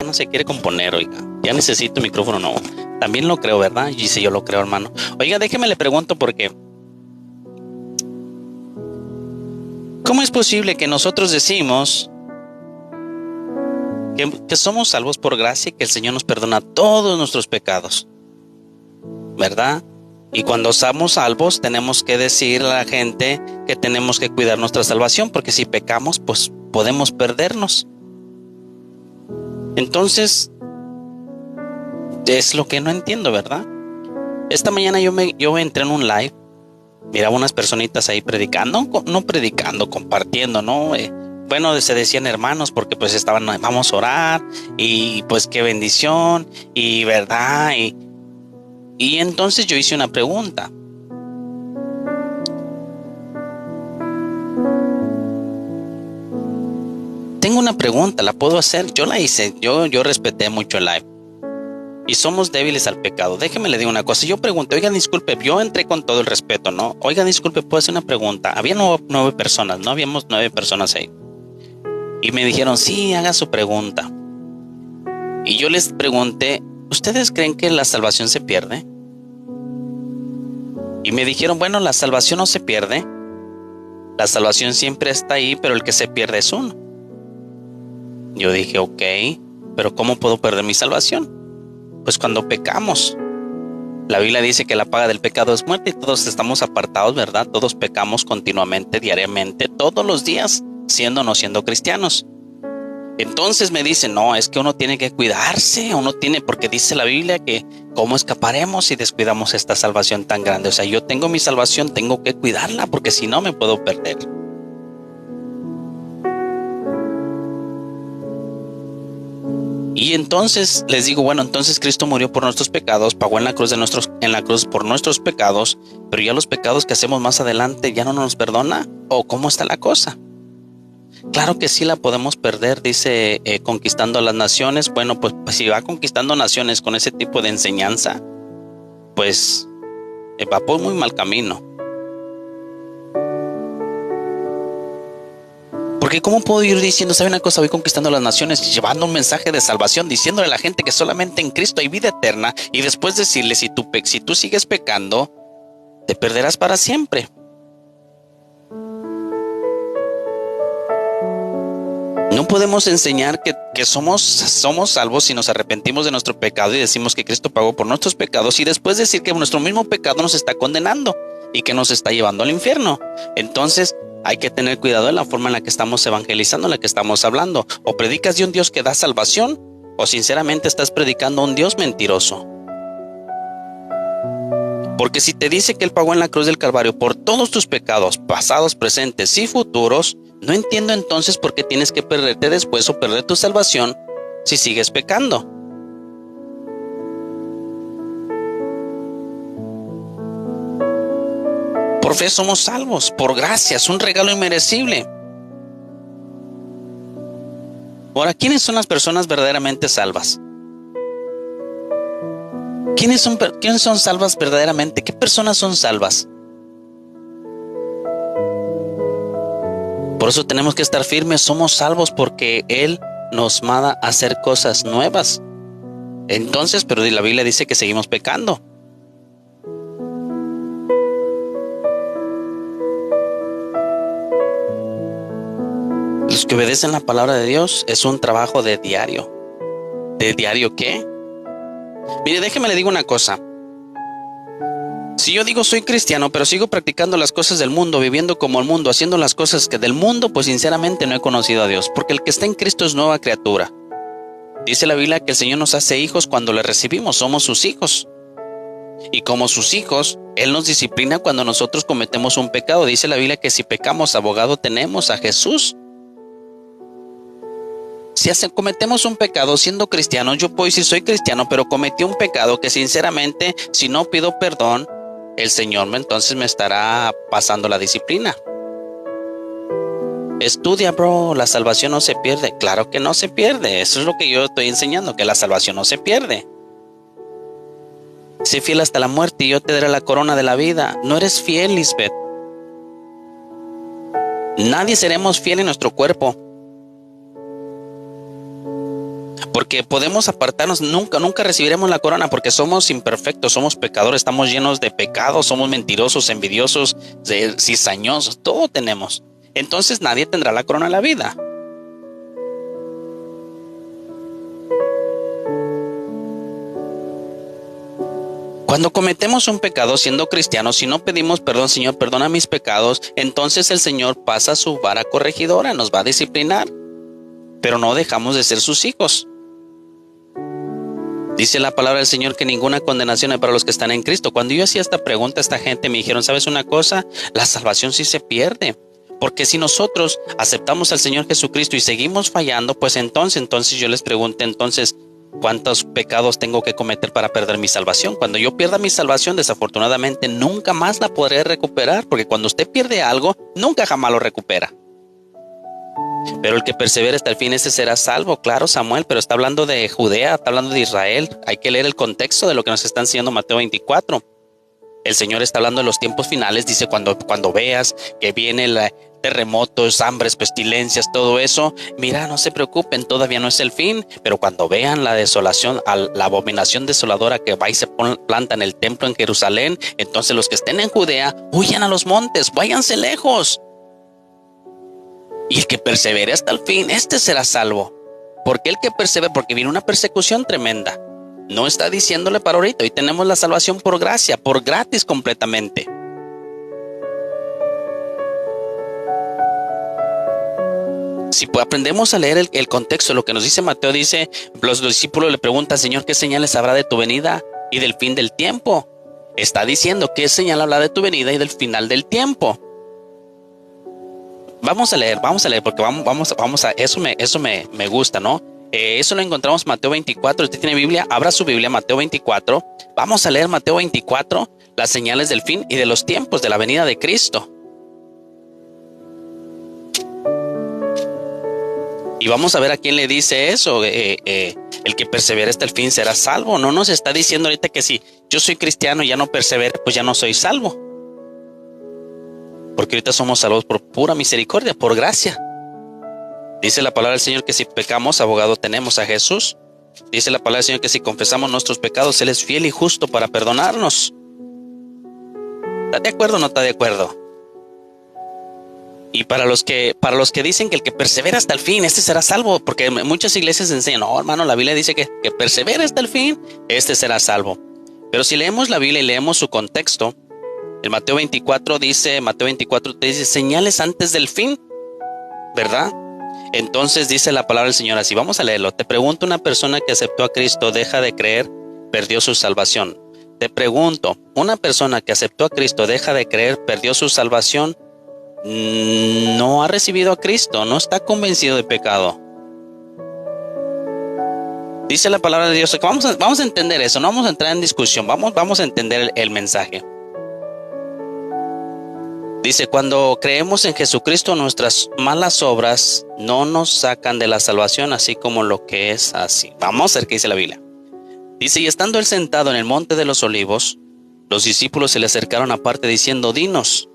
no se quiere componer, oiga. Ya necesito micrófono nuevo. También lo creo, ¿verdad? Y sí, yo lo creo, hermano. Oiga, déjeme le pregunto porque ¿cómo es posible que nosotros decimos que somos salvos por gracia y que el Señor nos perdona todos nuestros pecados? ¿Verdad? Y cuando somos salvos tenemos que decir a la gente que tenemos que cuidar nuestra salvación, porque si pecamos pues podemos perdernos. Entonces es lo que no entiendo, ¿verdad? Esta mañana yo entré en un live, miraba unas personitas ahí predicando, no predicando, compartiendo, ¿no? Bueno, se decían hermanos porque pues estaban, vamos a orar y pues qué bendición y verdad. Y entonces yo hice una pregunta. Tengo una pregunta, ¿la puedo hacer? Yo la hice, yo respeté mucho el live. Y somos débiles al pecado. Déjeme le digo una cosa. Yo pregunté, oigan, disculpe, yo entré con todo el respeto, ¿no? Oigan, disculpe, ¿puedo hacer una pregunta? Había 9 personas, ¿no? Habíamos 9 personas ahí. Y me dijeron, sí, haga su pregunta. Y yo les pregunté, ¿ustedes creen que la salvación se pierde? Y me dijeron, bueno, la salvación no se pierde. La salvación siempre está ahí, pero el que se pierde es uno. Yo dije, ok, pero ¿cómo puedo perder mi salvación? Pues cuando pecamos. La Biblia dice que la paga del pecado es muerte y todos estamos apartados, ¿verdad? Todos pecamos continuamente, diariamente, todos los días, siendo o no siendo cristianos. Entonces me dicen, no, es que uno tiene que cuidarse, porque dice la Biblia que cómo escaparemos si descuidamos esta salvación tan grande. O sea, yo tengo mi salvación, tengo que cuidarla porque si no me puedo perder. Y entonces les digo, bueno, entonces Cristo murió por nuestros pecados, pagó en la cruz por nuestros pecados, pero ya los pecados que hacemos más adelante ya no nos perdona, ¿o cómo está la cosa? Claro que sí la podemos perder, dice, conquistando a las naciones. Bueno, pues si va conquistando naciones con ese tipo de enseñanza, pues va por muy mal camino. Porque ¿cómo puedo ir diciendo, sabe una cosa, voy conquistando las naciones y llevando un mensaje de salvación, diciéndole a la gente que solamente en Cristo hay vida eterna, y después decirle, si tú sigues pecando, te perderás para siempre? No podemos enseñar que somos salvos si nos arrepentimos de nuestro pecado y decimos que Cristo pagó por nuestros pecados, y después decir que nuestro mismo pecado nos está condenando y que nos está llevando al infierno. Entonces hay que tener cuidado en la forma en la que estamos evangelizando, en la que estamos hablando. O predicas de un Dios que da salvación, o sinceramente estás predicando a un Dios mentiroso. Porque si te dice que Él pagó en la cruz del Calvario por todos tus pecados, pasados, presentes y futuros, no entiendo entonces por qué tienes que perderte después o perder tu salvación si sigues pecando. Por fe somos salvos, por gracia, es un regalo inmerecible. Ahora, ¿quiénes son las personas verdaderamente salvas? ¿Quiénes son salvas verdaderamente? ¿Qué personas son salvas? Por eso tenemos que estar firmes, somos salvos porque Él nos manda a hacer cosas nuevas. Entonces, pero la Biblia dice que seguimos pecando. Los que obedecen la palabra de Dios es un trabajo de diario. ¿De diario qué? Mire, déjeme le digo una cosa. Si yo digo soy cristiano, pero sigo practicando las cosas del mundo, viviendo como el mundo, haciendo las cosas que del mundo, pues sinceramente no he conocido a Dios. Porque el que está en Cristo es nueva criatura. Dice la Biblia que el Señor nos hace hijos cuando le recibimos, somos sus hijos. Y como sus hijos, Él nos disciplina cuando nosotros cometemos un pecado. Dice la Biblia que si pecamos, abogado tenemos a Jesús. Si cometemos un pecado siendo cristianos, yo puedo decir soy cristiano, pero cometí un pecado que sinceramente, si no pido perdón, el Señor entonces me estará pasando la disciplina. Estudia, bro, la salvación no se pierde. Claro que no se pierde. Eso es lo que yo estoy enseñando, que la salvación no se pierde. Sé fiel hasta la muerte y yo te daré la corona de la vida. No eres fiel, Lisbeth. Nadie seremos fiel en nuestro cuerpo. Porque podemos apartarnos, nunca recibiremos la corona porque somos imperfectos, somos pecadores, estamos llenos de pecados, somos mentirosos, envidiosos, cizañosos, todo tenemos. Entonces nadie tendrá la corona de la vida. Cuando cometemos un pecado siendo cristianos, si no pedimos perdón, Señor, perdona mis pecados, entonces el Señor pasa su vara corregidora, nos va a disciplinar, pero no dejamos de ser sus hijos. Dice la palabra del Señor que ninguna condenación hay para los que están en Cristo. Cuando yo hacía esta pregunta a esta gente, me dijeron, ¿sabes una cosa? La salvación sí se pierde. Porque si nosotros aceptamos al Señor Jesucristo y seguimos fallando, pues entonces yo les pregunté, entonces, ¿cuántos pecados tengo que cometer para perder mi salvación? Cuando yo pierda mi salvación, desafortunadamente, nunca más la podré recuperar. Porque cuando usted pierde algo, nunca jamás lo recupera. Pero el que persevera hasta el fin, ese será salvo. Claro, Samuel, pero está hablando de Judea, está hablando de Israel. Hay que leer el contexto de lo que nos está enseñando Mateo 24. El Señor está hablando de los tiempos finales. Dice, cuando veas que vienen terremotos, hambres, pestilencias, todo eso, mira, no se preocupen, todavía no es el fin. Pero cuando vean la desolación, la abominación desoladora que va y se planta en el templo en Jerusalén, entonces los que estén en Judea, huyan a los montes, váyanse lejos. Y el que persevere hasta el fin, este será salvo. ¿Por qué el que persevera? Porque viene una persecución tremenda. No está diciéndole para ahorita. Hoy tenemos la salvación por gracia, por gratis completamente. Si aprendemos a leer el contexto, lo que nos dice Mateo, dice, los discípulos le preguntan, Señor, ¿qué señales habrá de tu venida y del fin del tiempo? Está diciendo, ¿qué señal habrá de tu venida y del final del tiempo? Vamos a leer, porque vamos a, eso me gusta, ¿no? Eso lo encontramos en Mateo 24. Usted tiene Biblia, abra su Biblia, Mateo 24. Vamos a leer Mateo 24, las señales del fin y de los tiempos de la venida de Cristo. Y vamos a ver a quién le dice eso. El que persevera hasta el fin será salvo. No nos está diciendo ahorita que si yo soy cristiano y ya no persevero, pues ya no soy salvo. Porque ahorita somos salvos por pura misericordia, por gracia. Dice la palabra del Señor que si pecamos, abogado tenemos a Jesús. Dice la palabra del Señor que si confesamos nuestros pecados, Él es fiel y justo para perdonarnos. ¿Está de acuerdo o no está de acuerdo? Y para los que dicen que el que persevera hasta el fin, este será salvo. Porque muchas iglesias enseñan, no, hermano, la Biblia dice que persevera hasta el fin, este será salvo. Pero si leemos la Biblia y leemos su contexto, el Mateo 24 dice, señales antes del fin, ¿verdad? Entonces dice la palabra del Señor así, vamos a leerlo. Te pregunto, una persona que aceptó a Cristo, deja de creer, perdió su salvación. Te pregunto, una persona que aceptó a Cristo, deja de creer, perdió su salvación, no ha recibido a Cristo, no está convencido de pecado. Dice la palabra de Dios, vamos a entender eso, no vamos a entrar en discusión, vamos a entender el mensaje. Dice, cuando creemos en Jesucristo, nuestras malas obras no nos sacan de la salvación, así como lo que es así. Vamos a ver qué dice la Biblia. Dice, y estando él sentado en el monte de los olivos, los discípulos se le acercaron aparte diciendo, dinos,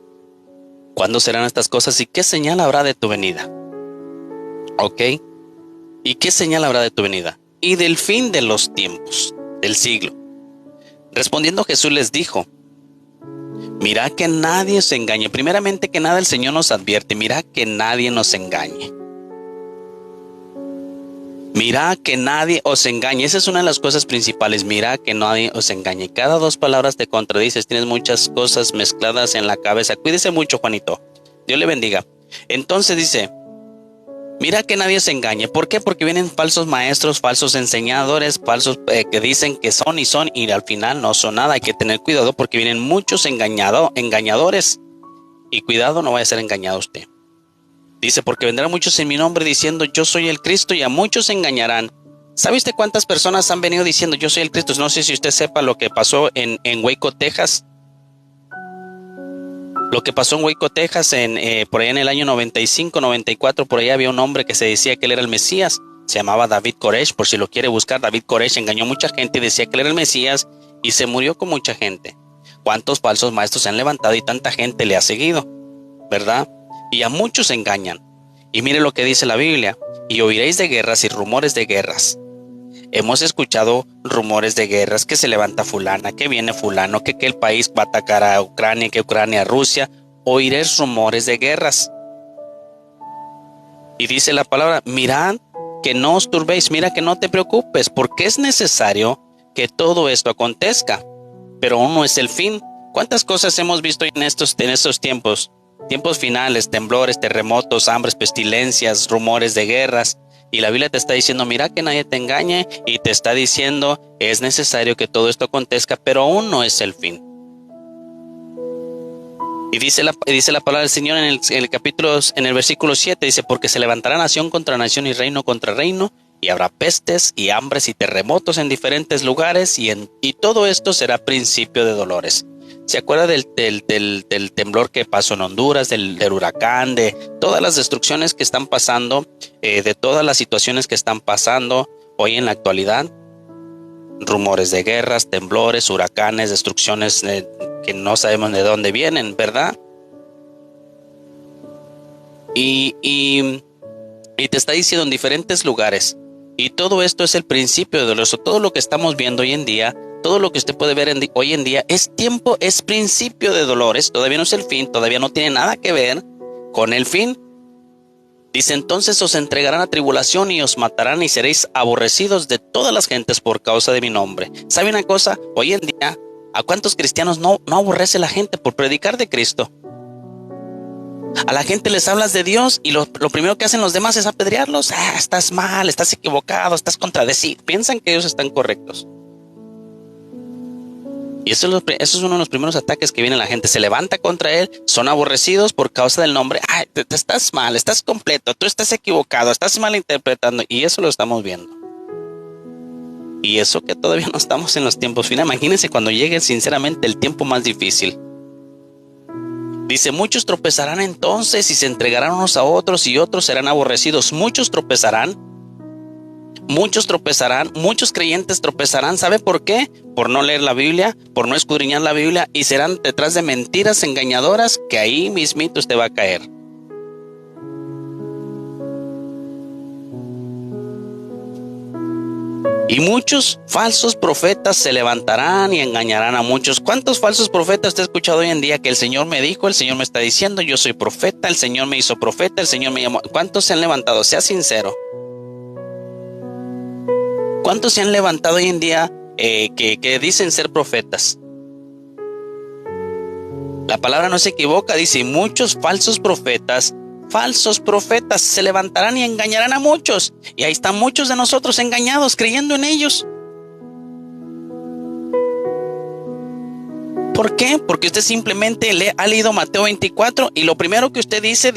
¿cuándo serán estas cosas y qué señal habrá de tu venida? ¿Ok? ¿Y qué señal habrá de tu venida? Y del fin de los tiempos, del siglo. Respondiendo Jesús les dijo, mira que nadie se engañe. Primeramente que nada el Señor nos advierte, mira que nadie nos engañe. Mira que nadie os engañe. Esa es una de las cosas principales. Mira que nadie os engañe. Cada dos palabras te contradices. Tienes muchas cosas mezcladas en la cabeza. Cuídese mucho, Juanito. Dios le bendiga. Entonces dice, mira que nadie os engañe. ¿Por qué? Porque vienen falsos maestros, falsos enseñadores, falsos que dicen que son y al final no son nada. Hay que tener cuidado porque vienen muchos engañadores. Y cuidado, no vaya a ser engañado usted. Dice, porque vendrán muchos en mi nombre diciendo, yo soy el Cristo, y a muchos engañarán. ¿Sabe usted cuántas personas han venido diciendo, yo soy el Cristo? No sé si usted sepa lo que pasó en Waco, Texas. Lo que pasó en Waco, Texas, por allá en el año 95, 94, por allá había un hombre que se decía que él era el Mesías. Se llamaba David Koresh, por si lo quiere buscar. David Koresh engañó a mucha gente y decía que él era el Mesías y se murió con mucha gente. ¿Cuántos falsos maestros se han levantado y tanta gente le ha seguido? ¿Verdad? Y a muchos engañan. Y mire lo que dice la Biblia. Y oiréis de guerras y rumores de guerras. Hemos escuchado rumores de guerras, que se levanta fulana, que viene fulano, que el país va a atacar a Ucrania, que Ucrania a Rusia. Oiréis rumores de guerras. Y dice la palabra, mirad que no os turbéis, mira que no te preocupes, porque es necesario que todo esto acontezca, pero aún no es el fin. ¿Cuántas cosas hemos visto en estos tiempos? Tiempos finales, temblores, terremotos, hambres, pestilencias, rumores de guerras. Y la Biblia te está diciendo, mira que nadie te engañe, y te está diciendo, es necesario que todo esto acontezca, pero aún no es el fin. Y dice la palabra del Señor en el versículo 7, dice, porque se levantará nación contra nación y reino contra reino, y habrá pestes y hambres y terremotos en diferentes lugares, y todo esto será principio de dolores. ¿Se acuerda del temblor que pasó en Honduras, del huracán, de todas las destrucciones que están pasando, de todas las situaciones que están pasando hoy en la actualidad? Rumores de guerras, temblores, huracanes, destrucciones que no sabemos de dónde vienen, ¿verdad? Y te está diciendo en diferentes lugares. Y todo esto es el principio de dolor. Todo lo que estamos viendo hoy en día, todo lo que usted puede ver hoy en día es principio de dolores. Todavía no es el fin, todavía no tiene nada que ver con el fin. Dice, entonces os entregarán a tribulación y os matarán y seréis aborrecidos de todas las gentes por causa de mi nombre. ¿Sabe una cosa? Hoy en día, ¿a cuántos cristianos no aborrece la gente por predicar de Cristo? A la gente les hablas de Dios y lo primero que hacen los demás es apedrearlos. Estás mal, estás equivocado, estás contradecido. Piensan que ellos están correctos. Y eso es uno de los primeros ataques que viene la gente. Se levanta contra él, son aborrecidos por causa del nombre. Te estás mal, estás completo, tú estás equivocado, estás mal interpretando. Y eso lo estamos viendo. Y eso que todavía no estamos en los tiempos finales. Imagínense cuando llegue sinceramente el tiempo más difícil. Dice, muchos tropezarán entonces y se entregarán unos a otros y otros serán aborrecidos. Muchos tropezarán, muchos creyentes tropezarán. ¿Sabe por qué? Por no leer la Biblia, por no escudriñar la Biblia, y serán detrás de mentiras engañadoras que ahí mismito usted va a caer. Y muchos falsos profetas se levantarán y engañarán a muchos. ¿Cuántos falsos profetas usted ha escuchado hoy en día que el Señor me dijo, el Señor me está diciendo, yo soy profeta, el Señor me hizo profeta, el Señor me llamó? ¿Cuántos se han levantado? Sea sincero. ¿Cuántos se han levantado hoy en día que dicen ser profetas? La palabra no se equivoca, dice, muchos falsos profetas se levantarán y engañarán a muchos. Y ahí están muchos de nosotros engañados, creyendo en ellos. ¿Por qué? Porque usted simplemente ha leído Mateo 24 y lo primero que usted dice,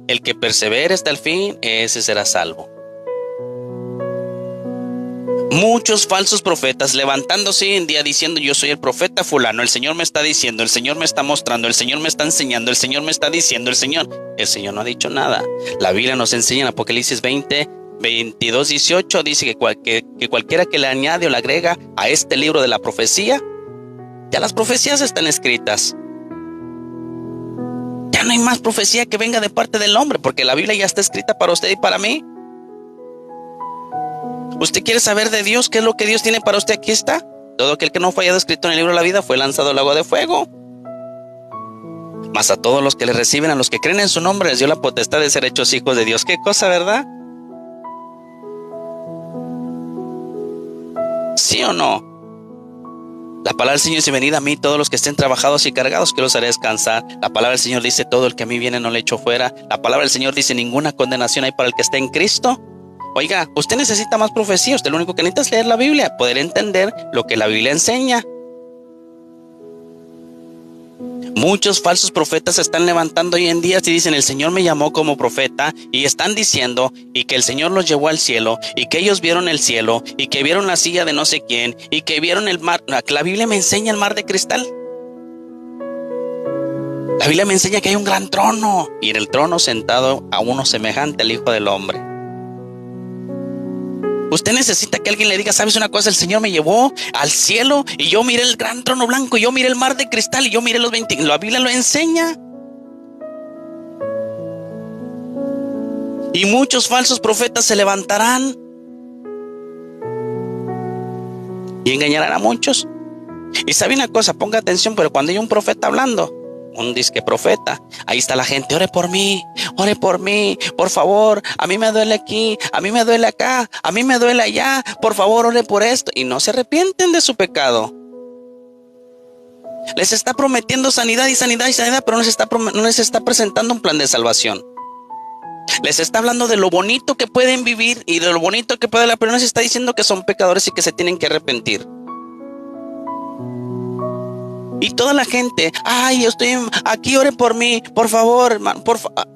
el que persevere hasta el fin, ese será salvo. Muchos falsos profetas levantándose hoy en día diciendo, yo soy el profeta fulano, el Señor me está diciendo, el Señor me está mostrando, el Señor me está enseñando, el Señor me está diciendo, el Señor no ha dicho nada. La Biblia nos enseña en Apocalipsis 20, 22, 18, dice que cualquiera que le añade o le agrega a este libro de la profecía, ya las profecías están escritas. Ya no hay más profecía que venga de parte del hombre, porque la Biblia ya está escrita para usted y para mí. ¿Usted quiere saber de Dios? ¿Qué es lo que Dios tiene para usted? Aquí está. Todo aquel que no fue hallado escrito en el libro de la vida fue lanzado al lago de fuego. Mas a todos los que le reciben, a los que creen en su nombre, les dio la potestad de ser hechos hijos de Dios. ¿Qué cosa, verdad? ¿Sí o no? La palabra del Señor dice, venid a mí todos los que estén trabajados y cargados, que los haré descansar. La palabra del Señor dice, todo el que a mí viene no le echo fuera. La palabra del Señor dice, ninguna condenación hay para el que esté en Cristo. Oiga, usted necesita más profecía. Usted lo único que necesita es leer la Biblia, poder entender lo que la Biblia enseña. Muchos falsos profetas se están levantando hoy en día y dicen, el Señor me llamó como profeta, y están diciendo y que el Señor los llevó al cielo y que ellos vieron el cielo y que vieron la silla de no sé quién y que vieron el mar. La Biblia me enseña el mar de cristal. La Biblia me enseña que hay un gran trono y en el trono sentado a uno semejante al Hijo del Hombre. Usted necesita que alguien le diga, ¿sabes una cosa? El Señor me llevó al cielo y yo miré el gran trono blanco, y yo miré el mar de cristal y yo miré los 20. La Biblia lo enseña. Y muchos falsos profetas se levantarán y engañarán a muchos. Y sabe una cosa, ponga atención, pero cuando hay un profeta hablando, un disque profeta, ahí está la gente: ore por mí, por favor, a mí me duele aquí, a mí me duele acá, a mí me duele allá, por favor, ore por esto. Y no se arrepienten de su pecado. Les está prometiendo sanidad y sanidad y sanidad, pero no les está presentando un plan de salvación. Les está hablando de lo bonito que pueden vivir y de lo bonito que puede la, pero no les está diciendo que son pecadores y que se tienen que arrepentir. Y toda la gente: ay, yo estoy aquí, ore por mí, por favor, hermano,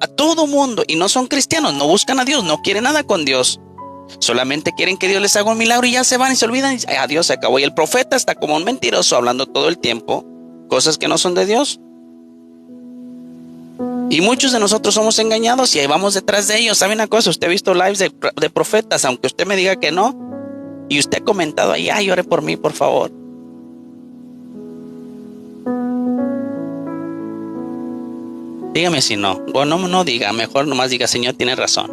a todo mundo. Y no son cristianos, no buscan a Dios, no quieren nada con Dios. Solamente quieren que Dios les haga un milagro y ya se van y se olvidan. Y adiós, se acabó. Y el profeta está como un mentiroso hablando todo el tiempo cosas que no son de Dios. Y muchos de nosotros somos engañados y ahí vamos detrás de ellos. ¿Sabe una cosa? Usted ha visto lives de profetas, aunque usted me diga que no, y usted ha comentado ahí: ay, ore por mí, por favor. Dígame si no. Bueno, no diga, mejor nomás diga: Señor, tiene razón.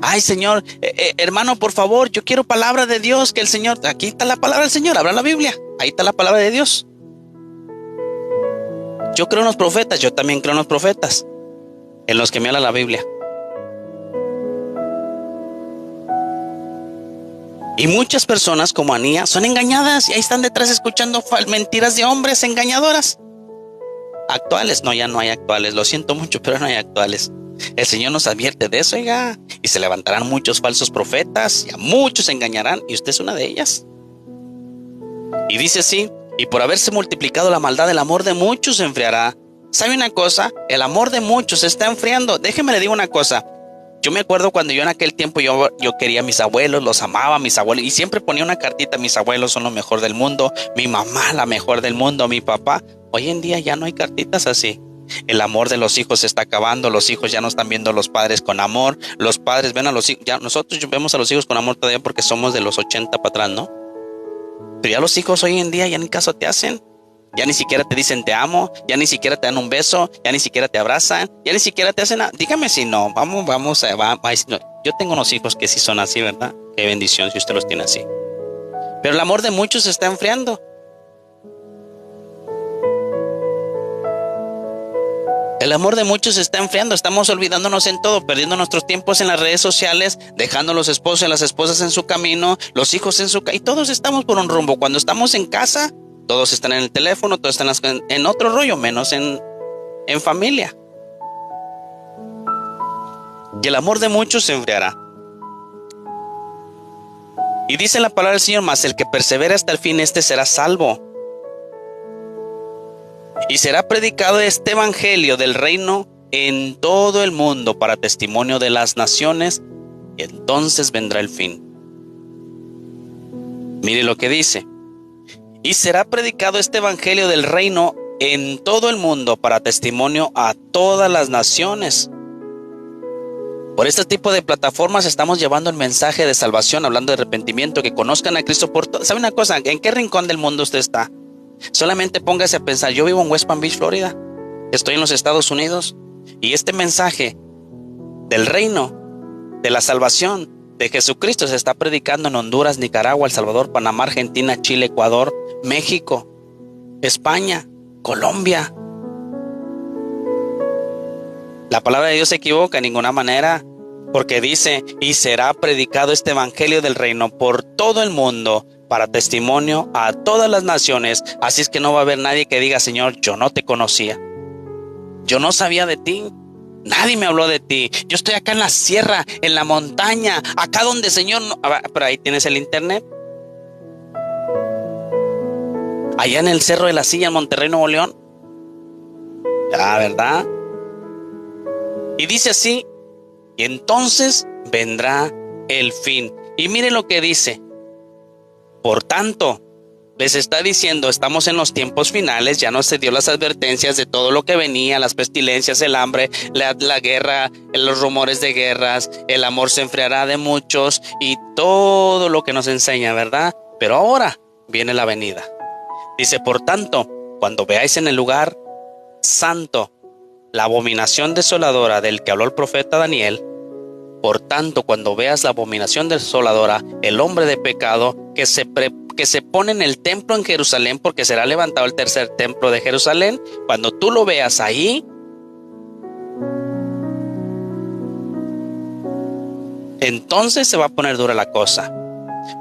Ay, Señor, hermano, por favor, yo quiero palabra de Dios, que el Señor, aquí está la palabra del Señor, abra la Biblia, ahí está la palabra de Dios. Yo creo en los profetas, yo también creo en los profetas, en los que me habla la Biblia. Y muchas personas como Anía son engañadas y ahí están detrás escuchando mentiras de hombres engañadoras. Actuales, no, ya no hay actuales, lo siento mucho, pero no hay actuales. El Señor nos advierte de eso, oiga, y se levantarán muchos falsos profetas y a muchos engañarán, y usted es una de ellas. Y dice así: y por haberse multiplicado la maldad, el amor de muchos se enfriará. ¿Sabe una cosa? El amor de muchos se está enfriando. Déjeme le digo una cosa. Yo me acuerdo cuando yo en aquel tiempo yo quería a mis abuelos, los amaba a mis abuelos, y siempre ponía una cartita: mis abuelos son lo mejor del mundo, mi mamá la mejor del mundo, mi papá. Hoy en día ya no hay cartitas así. El amor de los hijos se está acabando. Los hijos ya no están viendo a los padres con amor. Los padres ven a los hijos. Ya nosotros vemos a los hijos con amor todavía porque somos de los 80 para atrás, ¿no? Pero ya los hijos hoy en día ya ni caso te hacen. Ya ni siquiera te dicen te amo. Ya ni siquiera te dan un beso. Ya ni siquiera te abrazan. Ya ni siquiera te hacen nada. Dígame si no. Vamos. Yo tengo unos hijos que sí son así, ¿verdad? Qué bendición si usted los tiene así. Pero el amor de muchos se está enfriando. El amor de muchos se está enfriando. Estamos olvidándonos en todo, perdiendo nuestros tiempos en las redes sociales, dejando a los esposos y las esposas en su camino, los hijos en su camino, y todos estamos por un rumbo. Cuando estamos en casa, todos están en el teléfono, todos están en otro rollo, menos en familia. Y el amor de muchos se enfriará. Y dice la palabra del Señor: mas el que persevera hasta el fin, este será salvo. Y será predicado este evangelio del reino en todo el mundo para testimonio de las naciones, y entonces vendrá el fin. Mire lo que dice: y será predicado este evangelio del reino en todo el mundo para testimonio a todas las naciones. Por este tipo de plataformas estamos llevando el mensaje de salvación, hablando de arrepentimiento, que conozcan a Cristo por todo. ¿Sabe una cosa? ¿En qué rincón del mundo usted está? Solamente póngase a pensar: yo vivo en West Palm Beach, Florida. Estoy en los Estados Unidos. Y este mensaje del reino, de la salvación de Jesucristo, se está predicando en Honduras, Nicaragua, El Salvador, Panamá, Argentina, Chile, Ecuador, México, España, Colombia. La palabra de Dios se equivoca en ninguna manera, porque dice: y será predicado este evangelio del reino por todo el mundo para testimonio a todas las naciones. Así es que no va a haber nadie que diga: Señor, yo no te conocía, yo no sabía de ti, nadie me habló de ti, yo estoy acá en la sierra, en la montaña, acá donde Señor no... Pero ahí tienes el internet, allá en el Cerro de la Silla, en Monterrey, Nuevo León. ¿Verdad? Y dice así: y entonces vendrá el fin. Y mire lo que dice: por tanto, les está diciendo, estamos en los tiempos finales, ya nos se dio las advertencias de todo lo que venía, las pestilencias, el hambre, la guerra, los rumores de guerras, el amor se enfriará de muchos y todo lo que nos enseña, ¿verdad? Pero ahora viene la venida. Dice: por tanto, cuando veáis en el lugar santo la abominación desoladora del que habló el profeta Daniel, Por tanto, cuando veas la abominación desoladora, el hombre de pecado que se pone en el templo en Jerusalén, porque será levantado el tercer templo de Jerusalén, cuando tú lo veas ahí, entonces se va a poner dura la cosa.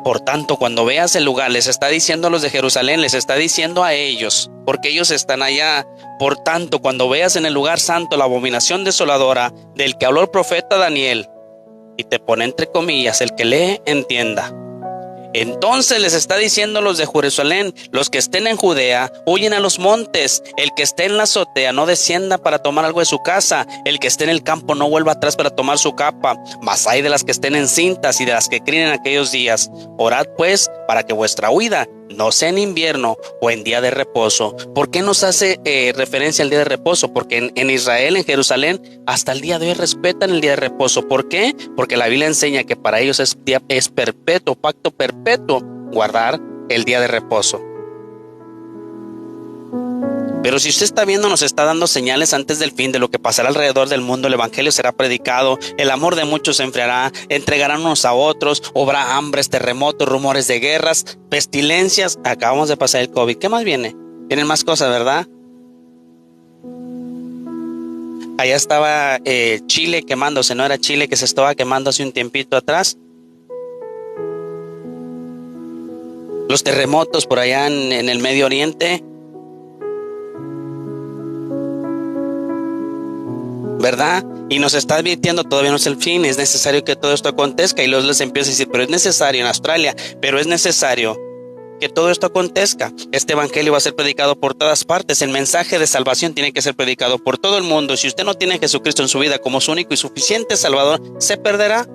Por tanto, cuando veas el lugar, les está diciendo a los de Jerusalén, les está diciendo a ellos, porque ellos están allá. Por tanto, cuando veas en el lugar santo la abominación desoladora del que habló el profeta Daniel, y te pone entre comillas, el que lee entienda. Entonces les está diciendo los de Jerusalén, los que estén en Judea, huyen a los montes. El que esté en la azotea no descienda para tomar algo de su casa. El que esté en el campo no vuelva atrás para tomar su capa. Mas hay de las que estén encintas y de las que críen en aquellos días. Orad pues para que vuestra huida no sea en invierno o en día de reposo. ¿Por qué nos hace referencia al día de reposo? Porque en Israel, en Jerusalén, hasta el día de hoy respetan el día de reposo. ¿Por qué? Porque la Biblia enseña que para ellos es perpetuo, pacto perpetuo, guardar el día de reposo. Pero si usted está viendo, nos está dando señales antes del fin de lo que pasará alrededor del mundo. El evangelio será predicado, el amor de muchos se enfriará, entregarán unos a otros, habrá hambres, terremotos, rumores de guerras, pestilencias. Acabamos de pasar el COVID. ¿Qué más viene? Vienen más cosas, ¿verdad? Allá estaba Chile quemándose, ¿no era Chile que se estaba quemando hace un tiempito atrás? Los terremotos por allá en el Medio Oriente, ¿verdad? Y nos está advirtiendo, todavía no es el fin, es necesario que todo esto acontezca. Y luego les empieza a decir, pero es necesario en Australia, pero es necesario que todo esto acontezca. Este evangelio va a ser predicado por todas partes. El mensaje de salvación tiene que ser predicado por todo el mundo. Si usted no tiene a Jesucristo en su vida como su único y suficiente Salvador, se perderá.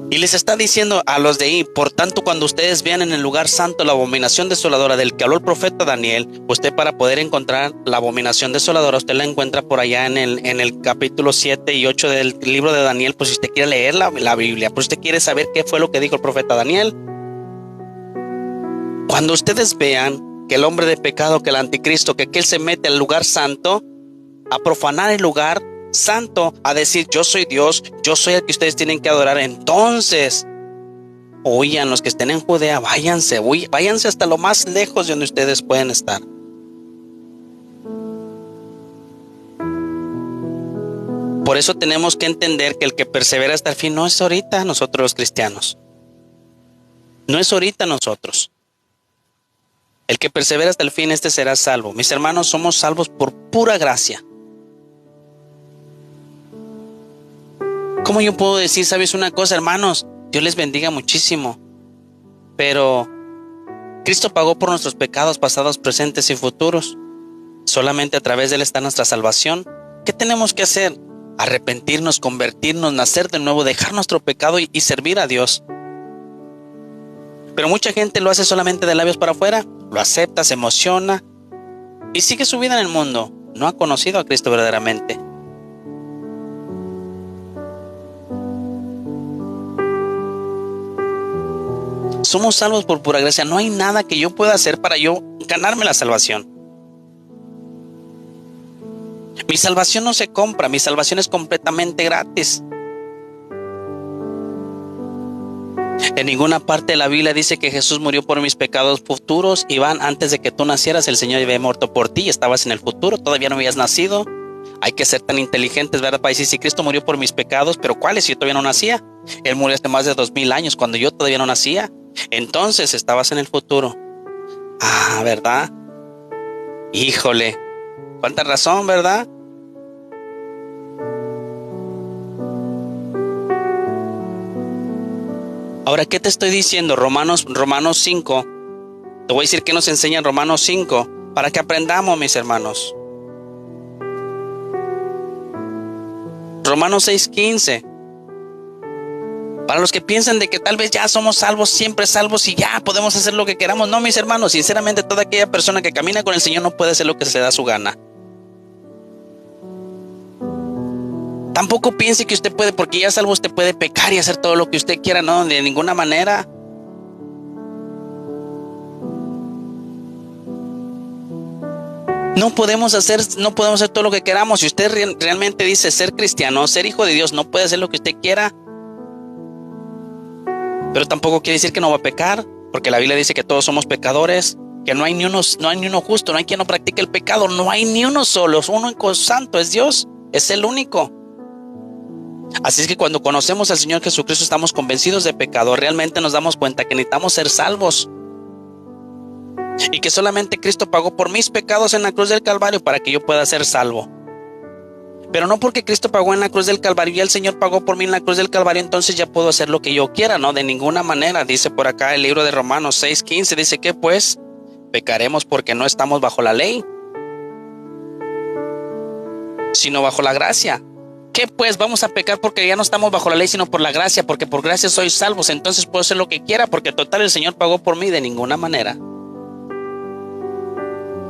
Y les está diciendo a los de ahí, por tanto, cuando ustedes vean en el lugar santo la abominación desoladora del que habló el profeta Daniel, usted, para poder encontrar la abominación desoladora, usted la encuentra por allá en el capítulo 7 y 8 del libro de Daniel. Pues si usted quiere leer la Biblia, pues usted quiere saber qué fue lo que dijo el profeta Daniel. Cuando ustedes vean que el hombre de pecado, que el anticristo, que aquel se mete al lugar santo a profanar el lugar santo, a decir yo soy Dios, yo soy el que ustedes tienen que adorar, entonces huyan. Los que estén en Judea, váyanse hasta lo más lejos de donde ustedes pueden estar. Por eso tenemos que entender que el que persevera hasta el fin no es ahorita nosotros los cristianos, no es ahorita nosotros. El que persevera hasta el fin, este será salvo. Mis hermanos, somos salvos por pura gracia. ¿Cómo yo puedo decir, sabes una cosa, hermanos? Dios les bendiga muchísimo, pero Cristo pagó por nuestros pecados pasados, presentes y futuros. Solamente a través de Él está nuestra salvación. ¿Qué tenemos que hacer? Arrepentirnos, convertirnos, nacer de nuevo, dejar nuestro pecado y servir a Dios. Pero mucha gente lo hace solamente de labios para afuera, lo acepta, se emociona y sigue su vida en el mundo. No ha conocido a Cristo verdaderamente. Somos salvos por pura gracia. No hay nada que yo pueda hacer para yo ganarme la salvación. Mi salvación no se compra, mi salvación es completamente gratis. En ninguna parte de la Biblia dice que Jesús murió por mis pecados futuros. Iván, antes de que tú nacieras, el Señor había muerto por ti. Estabas en el futuro, todavía no habías nacido. Hay que ser tan inteligentes, ¿verdad? Para decir, si Cristo murió por mis pecados, ¿pero cuáles? Si yo todavía no nacía. Él murió hace más de 2000 años, cuando yo todavía no nacía. Entonces estabas en el futuro. Ah, ¿verdad? Híjole, cuánta razón, ¿verdad? Ahora, ¿qué te estoy diciendo? Romanos 5. Te voy a decir qué nos enseña Romanos 5, para que aprendamos, mis hermanos. Romanos 6:15. Para los que piensan de que tal vez ya somos salvos, siempre salvos y ya podemos hacer lo que queramos. No, mis hermanos, sinceramente toda aquella persona que camina con el Señor no puede hacer lo que se le da su gana. Tampoco piense que usted puede, porque ya salvo, usted puede pecar y hacer todo lo que usted quiera. No, de ninguna manera. No podemos hacer todo lo que queramos. Si usted realmente dice ser cristiano, ser hijo de Dios, no puede hacer lo que usted quiera. Pero tampoco quiere decir que no va a pecar, porque la Biblia dice que todos somos pecadores, que no hay ni uno justo, no hay quien no practique el pecado, no hay ni uno solo, uno santo es Dios, es el único. Así es que cuando conocemos al Señor Jesucristo estamos convencidos de pecado, realmente nos damos cuenta que necesitamos ser salvos. Y que solamente Cristo pagó por mis pecados en la cruz del Calvario para que yo pueda ser salvo. Pero no porque Cristo pagó en la cruz del Calvario y el Señor pagó por mí en la cruz del Calvario, entonces ya puedo hacer lo que yo quiera, no, de ninguna manera. Dice por acá el libro de Romanos 6:15, dice que pues pecaremos porque no estamos bajo la ley, sino bajo la gracia. ¿Qué pues? Vamos a pecar porque ya no estamos bajo la ley, sino por la gracia, porque por gracia sois salvos, entonces puedo hacer lo que quiera porque total el Señor pagó por mí. De ninguna manera.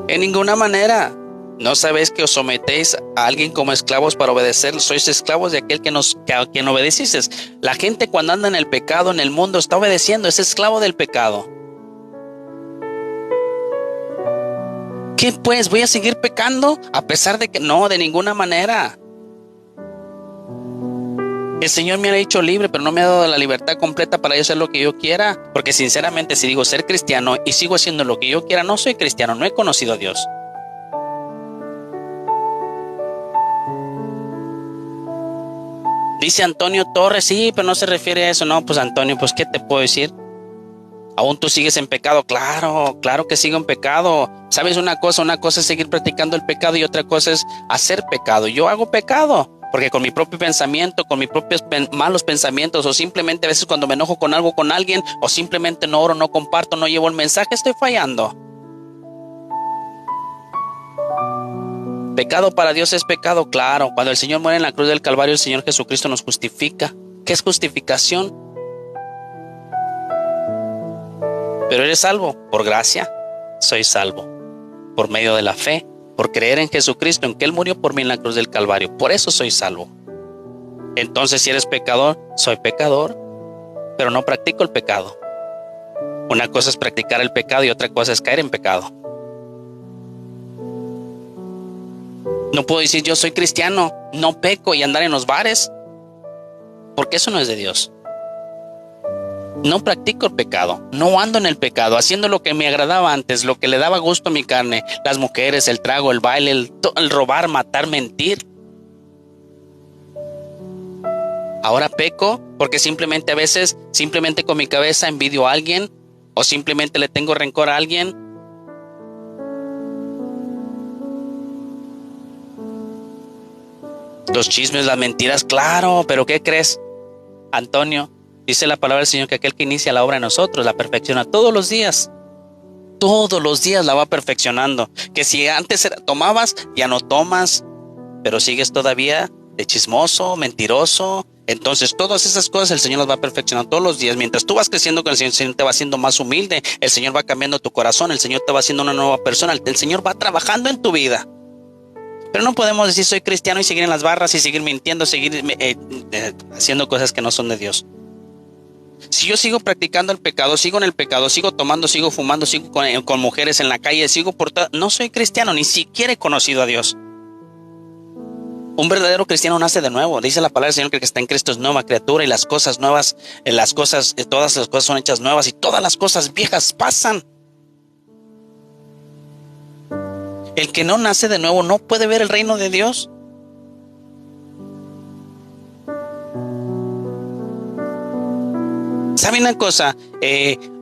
En ninguna manera. ¿No sabéis que os sometéis a alguien como esclavos para obedecer? Sois esclavos de aquel a quien obedecisteis. La gente cuando anda en el pecado, en el mundo, está obedeciendo, es esclavo del pecado. ¿Qué pues? ¿Voy a seguir pecando? A pesar de que no, de ninguna manera. El Señor me ha hecho libre, pero no me ha dado la libertad completa para yo hacer lo que yo quiera. Porque sinceramente, si digo ser cristiano y sigo haciendo lo que yo quiera, no soy cristiano, no he conocido a Dios. Dice Antonio Torres, sí, pero no se refiere a eso. No, pues Antonio, pues ¿qué te puedo decir? ¿Aún tú sigues en pecado? Claro que sigo en pecado. ¿Sabes una cosa? Una cosa es seguir practicando el pecado y otra cosa es hacer pecado. Yo hago pecado porque con mi propio pensamiento, con mis propios malos pensamientos, o simplemente a veces cuando me enojo con algo, con alguien, o simplemente no oro, no comparto, no llevo el mensaje, estoy fallando. Pecado para Dios es pecado, claro. Cuando el Señor muere en la cruz del Calvario, el Señor Jesucristo nos justifica. ¿Qué es justificación? Pero eres salvo por gracia. Soy salvo por medio de la fe, por creer en Jesucristo, en que Él murió por mí en la cruz del Calvario. Por eso soy salvo. Entonces, si eres pecador, soy pecador, pero no practico el pecado. Una cosa es practicar el pecado y otra cosa es caer en pecado. No puedo decir yo soy cristiano, no peco y andar en los bares, porque eso no es de Dios. No practico el pecado, no ando en el pecado, haciendo lo que me agradaba antes, lo que le daba gusto a mi carne, las mujeres, el trago, el baile, el robar, matar, mentir. Ahora peco porque simplemente a veces, simplemente con mi cabeza envidio a alguien o simplemente le tengo rencor a alguien. Los chismes, las mentiras, claro, pero ¿qué crees, Antonio? Dice la palabra del Señor que aquel que inicia la obra en nosotros la perfecciona todos los días la va perfeccionando. Que si antes tomabas, ya no tomas, pero sigues todavía de chismoso, mentiroso. Entonces todas esas cosas el Señor las va perfeccionando todos los días. Mientras tú vas creciendo con el Señor te va haciendo más humilde, el Señor va cambiando tu corazón, el Señor te va haciendo una nueva persona, el Señor va trabajando en tu vida. Pero no podemos decir soy cristiano y seguir en las barras y seguir mintiendo, seguir haciendo cosas que no son de Dios. Si yo sigo practicando el pecado, sigo en el pecado, sigo tomando, sigo fumando, sigo con mujeres en la calle, no soy cristiano, ni siquiera he conocido a Dios. Un verdadero cristiano nace de nuevo. Dice la palabra del Señor que el que está en Cristo es nueva criatura y las cosas nuevas, todas las cosas son hechas nuevas y todas las cosas viejas pasan. El que no nace de nuevo no puede ver el reino de Dios. ¿Sabe una cosa?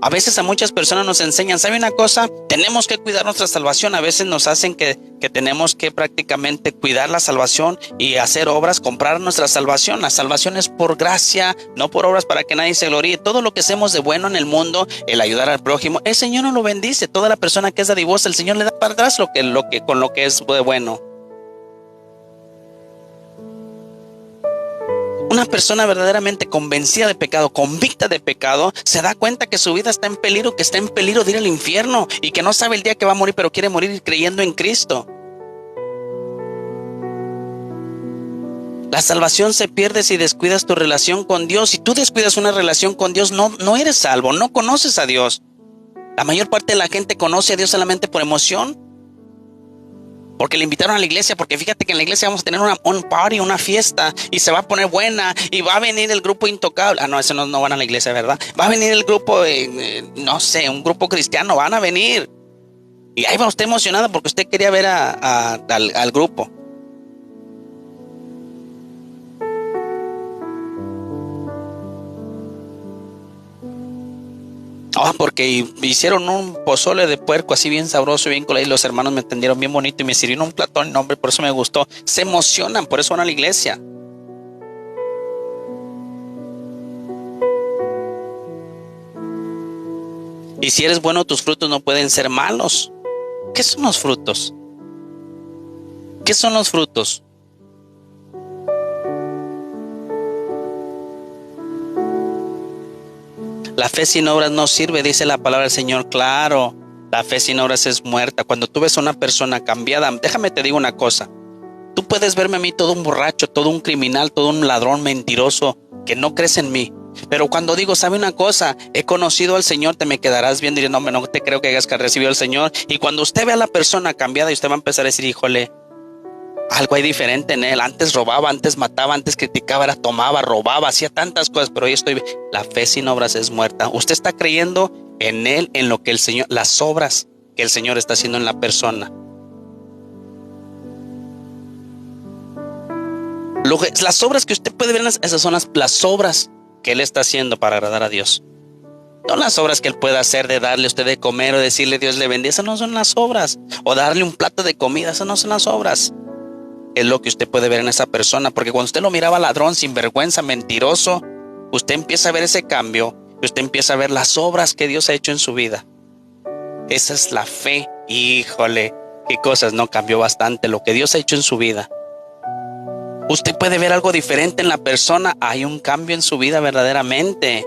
A veces a muchas personas nos enseñan, ¿sabe una cosa? Tenemos que cuidar nuestra salvación. A veces nos hacen que tenemos que prácticamente cuidar la salvación y hacer obras, comprar nuestra salvación. La salvación es por gracia, no por obras para que nadie se gloríe. Todo lo que hacemos de bueno en el mundo, el ayudar al prójimo, el Señor nos lo bendice. Toda la persona que es dadivosa, el Señor le da para atrás con lo que es de bueno. Una persona verdaderamente convencida de pecado, convicta de pecado, se da cuenta que su vida está en peligro, de ir al infierno y que no sabe el día que va a morir, pero quiere morir creyendo en Cristo. La salvación se pierde si descuidas tu relación con Dios. Si tú descuidas una relación con Dios, no eres salvo, no conoces a Dios. La mayor parte de la gente conoce a Dios solamente por emoción. porque le invitaron a la iglesia, porque fíjate que en la iglesia vamos a tener un party, una fiesta, y se va a poner buena, y va a venir el grupo intocable. Ah, no, ese no van a la iglesia, ¿verdad? Va a venir el grupo, no sé, un grupo cristiano, van a venir. Y ahí va usted emocionada porque usted quería ver al grupo. Porque hicieron un pozole de puerco así bien sabroso y bien colado, y los hermanos me atendieron bien bonito y me sirvieron un platón, no, hombre, por eso me gustó. Se emocionan, por eso van a la iglesia. Y si eres bueno, tus frutos no pueden ser malos. ¿Qué son los frutos? ¿Qué son los frutos? La fe sin obras no sirve, dice la palabra del Señor. Claro, la fe sin obras es muerta. Cuando tú ves a una persona cambiada, déjame te digo una cosa. Tú puedes verme a mí todo un borracho, todo un criminal, todo un ladrón mentiroso que no crees en mí. Pero cuando digo, ¿sabe una cosa? He conocido al Señor, te me quedarás viendo y diré, no, no te creo que hayas recibido al Señor. Y cuando usted ve a la persona cambiada, y usted va a empezar a decir, híjole, algo hay diferente en él. Antes robaba, antes mataba, antes criticaba, era tomaba, robaba, hacía tantas cosas, pero hoy estoy. La fe sin obras es muerta. Usted está creyendo en él, en lo que el Señor, las obras que el Señor está haciendo en la persona. Las obras que usted puede ver, esas son las obras que Él está haciendo para agradar a Dios. No las obras que Él pueda hacer de darle a usted de comer o decirle Dios le bendiga. Esas no son las obras. O darle un plato de comida. Esas no son las obras. Es lo que usted puede ver en esa persona. Porque cuando usted lo miraba ladrón, sinvergüenza, mentiroso, usted empieza a ver ese cambio. Y usted empieza a ver las obras que Dios ha hecho en su vida. Esa es la fe. Híjole, qué cosas, no cambió bastante lo que Dios ha hecho en su vida. Usted puede ver algo diferente en la persona. Hay un cambio en su vida verdaderamente.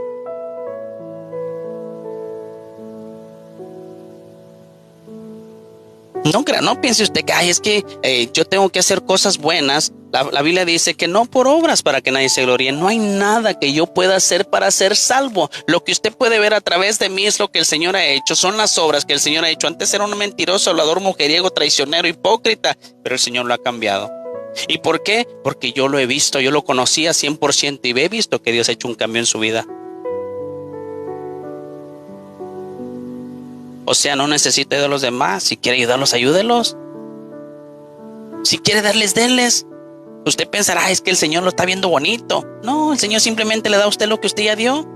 No piense usted que es que yo tengo que hacer cosas buenas. La Biblia dice que no por obras para que nadie se gloríe. No hay nada que yo pueda hacer para ser salvo. Lo que usted puede ver a través de mí es lo que el Señor ha hecho. Son las obras que el Señor ha hecho. Antes era un mentiroso, hablador, mujeriego, traicionero, hipócrita, pero el Señor lo ha cambiado. ¿Y por qué? Porque yo lo he visto, yo lo conocía 100% y he visto que Dios ha hecho un cambio en su vida. O sea, no necesita ayudar a los demás. Si quiere ayudarlos, ayúdelos. Si quiere darles, denles. Usted pensará, es que el Señor lo está viendo bonito. No, el Señor simplemente le da a usted lo que usted ya dio.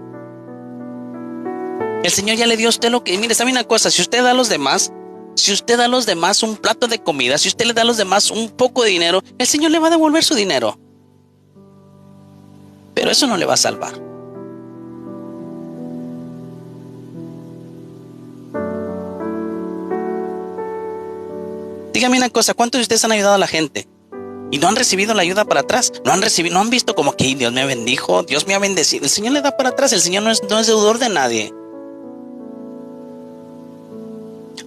El Señor ya le dio a usted lo que... Mire, ¿sabe una cosa? Si usted da a los demás... Si usted da a los demás un plato de comida, si usted le da a los demás un poco de dinero, el Señor le va a devolver su dinero. Pero eso no le va a salvar. Dígame una cosa, ¿cuántos de ustedes han ayudado a la gente? Y no han recibido la ayuda para atrás. No han visto como que Dios me bendijo, Dios me ha bendecido. El Señor le da para atrás, el Señor no es deudor de nadie.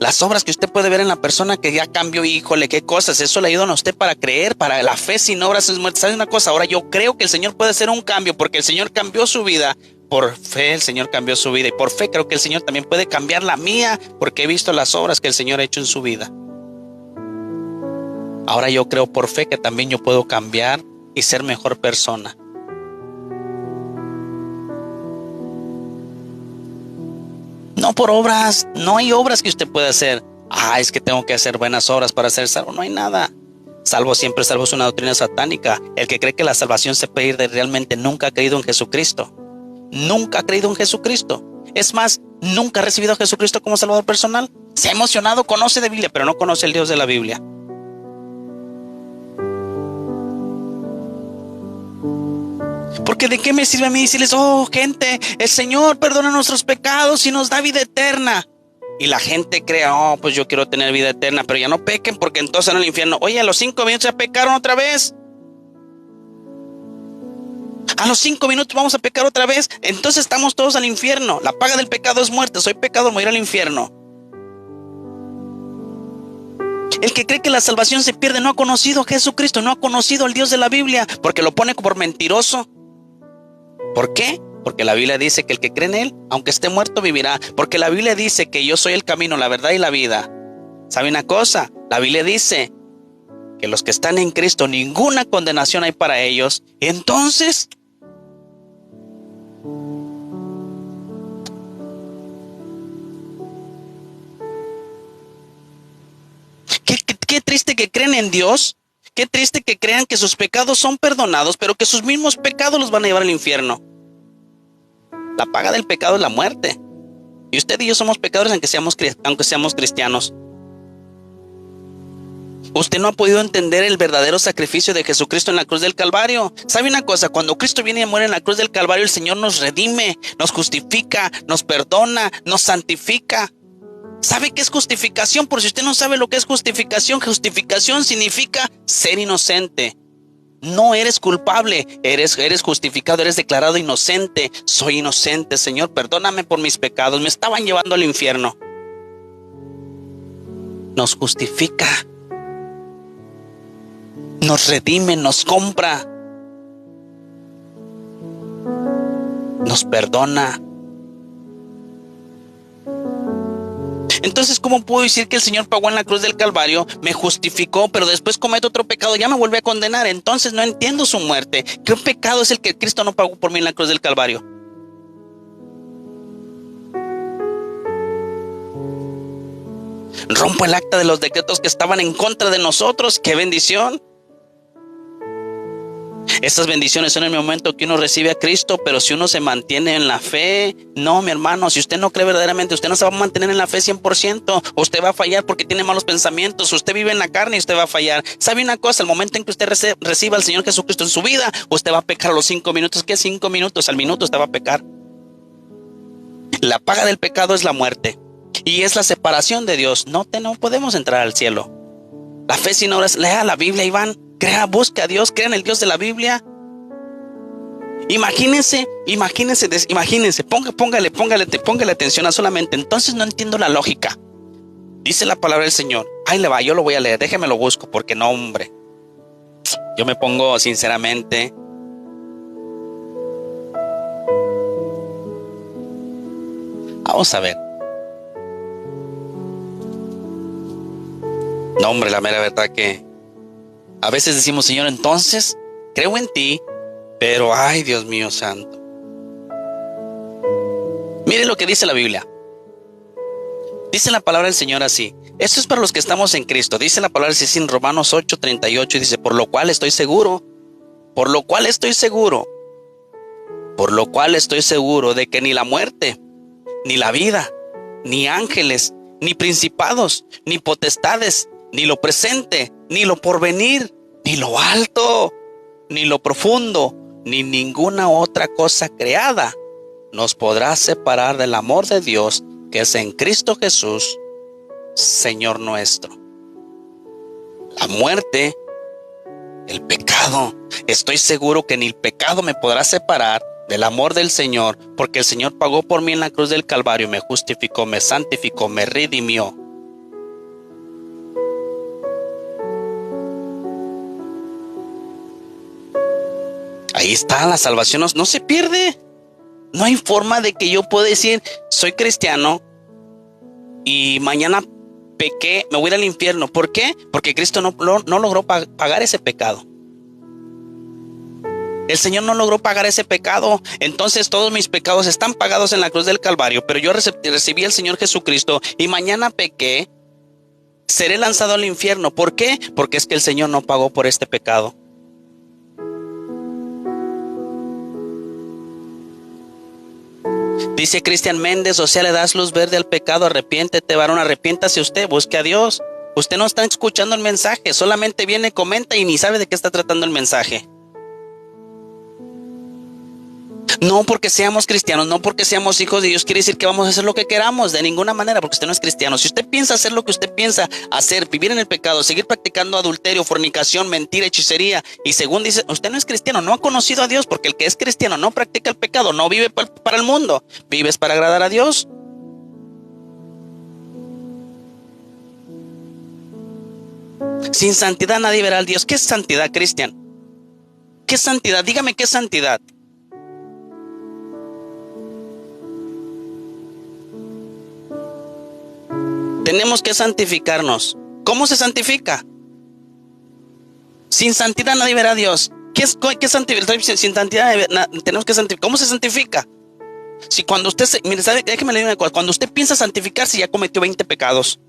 Las obras que usted puede ver en la persona que ya cambió, híjole, qué cosas, eso le ayudan a usted para creer, para la fe sin obras es muerta. ¿Sabe una cosa? Ahora yo creo que el Señor puede hacer un cambio porque el Señor cambió su vida. Por fe el Señor cambió su vida y por fe creo que el Señor también puede cambiar la mía porque he visto las obras que el Señor ha hecho en su vida. Ahora yo creo por fe que también yo puedo cambiar y ser mejor persona. No por obras, no hay obras que usted pueda hacer. Es que tengo que hacer buenas obras para ser salvo. No hay nada. Salvo siempre, salvo es una doctrina satánica. El que cree que la salvación se puede ir de realmente nunca ha creído en Jesucristo. Nunca ha creído en Jesucristo. Es más, nunca ha recibido a Jesucristo como Salvador personal. Se ha emocionado, conoce de Biblia, pero no conoce el Dios de la Biblia. Porque ¿de qué me sirve a mí decirles, gente, el Señor perdona nuestros pecados y nos da vida eterna? Y la gente cree, pues yo quiero tener vida eterna, pero ya no pequen porque entonces en el infierno. Oye, a los 5 minutos ya pecaron otra vez. A los 5 minutos vamos a pecar otra vez. Entonces estamos todos al infierno. La paga del pecado es muerte. Soy pecador, voy a ir al infierno. El que cree que la salvación se pierde no ha conocido a Jesucristo, no ha conocido al Dios de la Biblia, porque lo pone por mentiroso. ¿Por qué? Porque la Biblia dice que el que cree en Él, aunque esté muerto, vivirá. Porque la Biblia dice que yo soy el camino, la verdad y la vida. ¿Sabe una cosa? La Biblia dice que los que están en Cristo, ninguna condenación hay para ellos. Entonces, qué triste que creen en Dios. Qué triste que crean que sus pecados son perdonados, pero que sus mismos pecados los van a llevar al infierno. La paga del pecado es la muerte. Y usted y yo somos pecadores aunque seamos cristianos. Usted no ha podido entender el verdadero sacrificio de Jesucristo en la cruz del Calvario. ¿Sabe una cosa? Cuando Cristo viene y muere en la cruz del Calvario, el Señor nos redime, nos justifica, nos perdona, nos santifica. ¿Sabe qué es justificación? Por si usted no sabe lo que es justificación, justificación significa ser inocente. No eres culpable, eres justificado, eres declarado inocente. Soy inocente, Señor, perdóname por mis pecados, me estaban llevando al infierno. Nos justifica, nos redime, nos compra, nos perdona. Entonces, ¿cómo puedo decir que el Señor pagó en la cruz del Calvario, me justificó, pero después cometo otro pecado, ya me vuelve a condenar? Entonces no entiendo su muerte. ¿Qué pecado es el que Cristo no pagó por mí en la cruz del Calvario? Rompo el acta de los decretos que estaban en contra de nosotros. ¡Qué bendición! Estas bendiciones son en el momento que uno recibe a Cristo, pero si uno se mantiene en la fe, no, mi hermano, si usted no cree verdaderamente, usted no se va a mantener en la fe 100%, usted va a fallar porque tiene malos pensamientos, usted vive en la carne y usted va a fallar. ¿Sabe una cosa? El momento en que usted reciba al Señor Jesucristo en su vida, usted va a pecar a los 5 minutos. ¿Qué 5 minutos? Al minuto usted va a pecar. La paga del pecado es la muerte y es la separación de Dios. No podemos entrar al cielo. La fe sin obras, lea la Biblia, Iván. Crea, busque a Dios, crea en el Dios de la Biblia. Imagínense, póngale atención a solamente. Entonces no entiendo la lógica. Dice la palabra del Señor. Ahí le va, yo lo voy a leer, déjeme lo busco, porque no, hombre. Yo me pongo sinceramente. Vamos a ver. No, hombre, la mera verdad que a veces decimos, Señor, entonces creo en ti, pero ay, Dios mío santo. Mire lo que dice la Biblia. Dice la palabra del Señor así. Esto es para los que estamos en Cristo. Dice la palabra así en Romanos 8:38 y dice, por lo cual estoy seguro de que ni la muerte, ni la vida, ni ángeles, ni principados, ni potestades, ni lo presente, ni lo porvenir, ni lo alto, ni lo profundo, ni ninguna otra cosa creada nos podrá separar del amor de Dios que es en Cristo Jesús, Señor nuestro. La muerte, el pecado, estoy seguro que ni el pecado me podrá separar del amor del Señor, porque el Señor pagó por mí en la cruz del Calvario, me justificó, me santificó, me redimió. Ahí está, la salvación no se pierde. No hay forma de que yo pueda decir, soy cristiano y mañana pequé, me voy al infierno. ¿Por qué? Porque Cristo no logró pagar ese pecado. El Señor no logró pagar ese pecado. Entonces todos mis pecados están pagados en la cruz del Calvario, pero yo recibí al Señor Jesucristo y mañana pequé, seré lanzado al infierno. ¿Por qué? Porque es que el Señor no pagó por este pecado. Dice Cristian Méndez, o sea, le das luz verde al pecado, arrepiéntete, varón, arrepiéntase usted, busque a Dios. Usted no está escuchando el mensaje, solamente viene, comenta y ni sabe de qué está tratando el mensaje. No porque seamos cristianos, no porque seamos hijos de Dios quiere decir que vamos a hacer lo que queramos, de ninguna manera, porque usted no es cristiano. Si usted piensa hacer lo que usted piensa hacer, vivir en el pecado, seguir practicando adulterio, fornicación, mentira, hechicería, y según dice, usted no es cristiano, no ha conocido a Dios, porque el que es cristiano no practica el pecado, no vive para el mundo, vives para agradar a Dios. Sin santidad nadie verá al Dios. ¿Qué es santidad, Cristian? ¿Qué es santidad? Dígame, ¿qué es santidad? Tenemos que santificarnos. ¿Cómo se santifica? Sin santidad nadie verá a Dios. ¿Qué es santificar? Sin santidad tenemos que santificar. ¿Cómo se santifica? Si cuando usted mire, déjeme leer una cosa. Cuando usted piensa santificarse, ya cometió 20 pecados.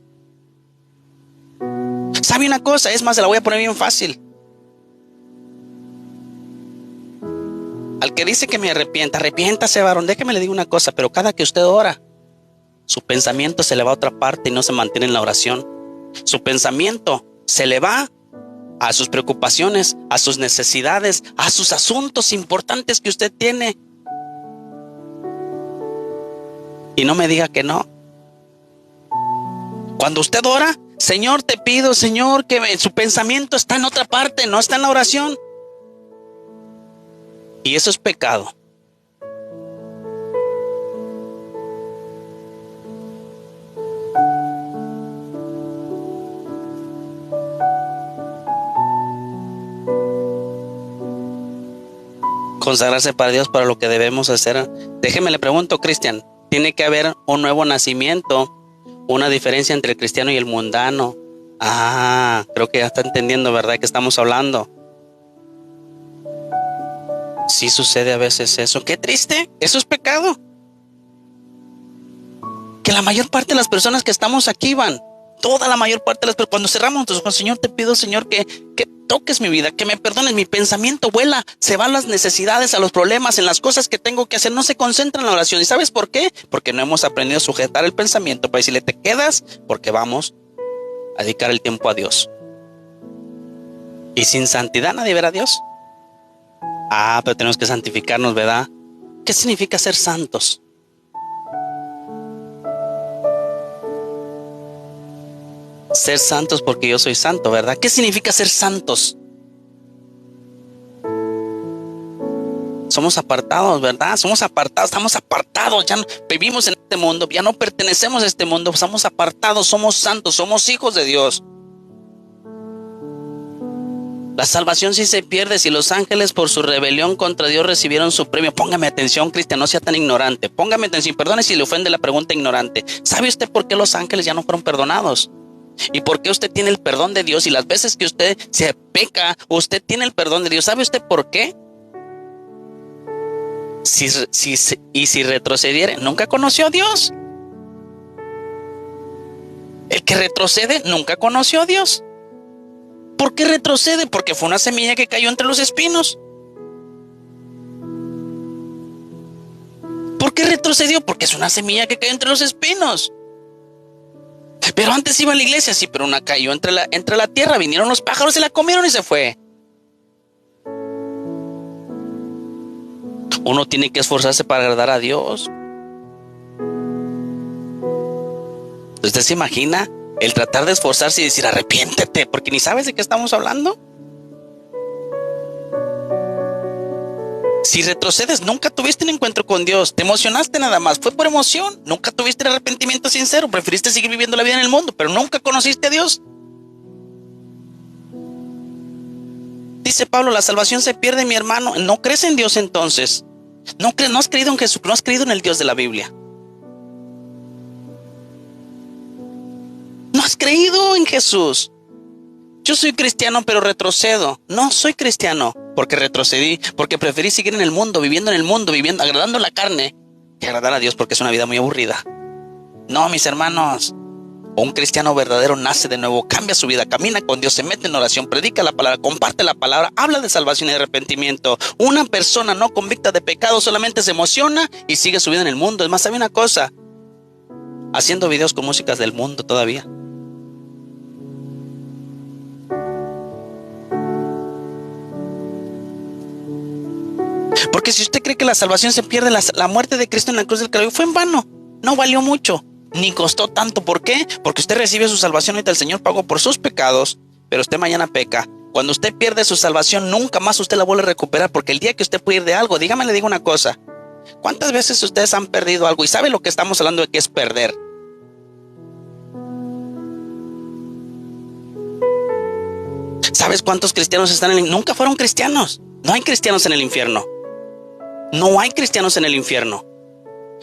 ¿Sabe una cosa? Es más, se la voy a poner bien fácil. Al que dice que me arrepienta, arrepiéntase, varón. Déjeme le digo una cosa, pero cada que usted ora, su pensamiento se le va a otra parte y no se mantiene en la oración. Su pensamiento se le va a sus preocupaciones, a sus necesidades, a sus asuntos importantes que usted tiene. Y no me diga que no. Cuando usted ora, Señor, te pido, Señor, que su pensamiento está en otra parte, no está en la oración. Y eso es pecado. Consagrarse para Dios, para lo que debemos hacer. Déjeme le pregunto, Cristian, ¿tiene que haber un nuevo nacimiento? Una diferencia entre el cristiano y el mundano. Creo que ya está entendiendo, ¿verdad? Que estamos hablando. Sí sucede a veces eso. Qué triste, eso es pecado. Que la mayor parte de las personas que estamos aquí van, toda la mayor parte de las personas, cuando cerramos nuestros ojos, Señor, te pido, Señor, que toques mi vida, que me perdones, mi pensamiento vuela, se van las necesidades, a los problemas, en las cosas que tengo que hacer, no se concentra en la oración. ¿Y sabes por qué? Porque no hemos aprendido a sujetar el pensamiento para decirle, te quedas, porque vamos a dedicar el tiempo a Dios. Y sin santidad nadie verá a Dios. Pero tenemos que santificarnos, ¿verdad? ¿Qué significa ser santos? Ser santos porque yo soy santo, ¿verdad? ¿Qué significa ser santos? Somos apartados, ¿verdad? Somos apartados, estamos apartados, ya no vivimos en este mundo, ya no pertenecemos a este mundo, estamos apartados, somos santos, somos hijos de Dios. La salvación sí se pierde si los ángeles por su rebelión contra Dios recibieron su premio. Póngame atención, Cristian, no sea tan ignorante. Póngame atención, perdone si le ofende la pregunta ignorante. ¿Sabe usted por qué los ángeles ya no fueron perdonados? ¿Y por qué usted tiene el perdón de Dios? Y las veces que usted se peca, usted tiene el perdón de Dios. ¿Sabe usted por qué? Si retrocediere, nunca conoció a Dios. El que retrocede nunca conoció a Dios. ¿Por qué retrocede? Porque fue una semilla que cayó entre los espinos. ¿Por qué retrocedió? Porque es una semilla que cayó entre los espinos. Pero antes iba a la iglesia, sí, pero una cayó entre la tierra. Vinieron los pájaros, se la comieron y se fue. Uno tiene que esforzarse para agradar a Dios. ¿Usted se imagina el tratar de esforzarse y decir arrepiéntete porque ni sabes de qué estamos hablando? Si retrocedes, nunca tuviste un encuentro con Dios, te emocionaste nada más, fue por emoción, nunca tuviste el arrepentimiento sincero, preferiste seguir viviendo la vida en el mundo, pero nunca conociste a Dios. Dice Pablo, la salvación se pierde, mi hermano. No crees en Dios entonces. No has creído en Jesús, no has creído en el Dios de la Biblia. No has creído en Jesús. Yo soy cristiano, pero retrocedo. No soy cristiano porque retrocedí, porque preferí seguir en el mundo, viviendo, agradando la carne, que agradar a Dios porque es una vida muy aburrida. No, mis hermanos. Un cristiano verdadero nace de nuevo, cambia su vida, camina con Dios, se mete en oración, predica la palabra, comparte la palabra, habla de salvación y de arrepentimiento. Una persona no convicta de pecado solamente se emociona y sigue su vida en el mundo. Es más, ¿sabe una cosa? Haciendo videos con músicas del mundo todavía. Porque si usted cree que la salvación se pierde, la muerte de Cristo en la cruz del Calvario fue en vano, no valió mucho. Ni costó tanto. ¿Por qué? Porque usted recibe su salvación. Ahorita el Señor pagó por sus pecados, pero usted mañana peca. Cuando usted pierde su salvación, nunca más usted la vuelve a recuperar, porque el día que usted puede ir de algo, dígame, le digo una cosa. ¿Cuántas veces ustedes han perdido algo? Y sabe lo que estamos hablando de que es perder. ¿Sabes cuántos cristianos están en el infierno? Nunca fueron cristianos. No hay cristianos en el infierno. No hay cristianos en el infierno.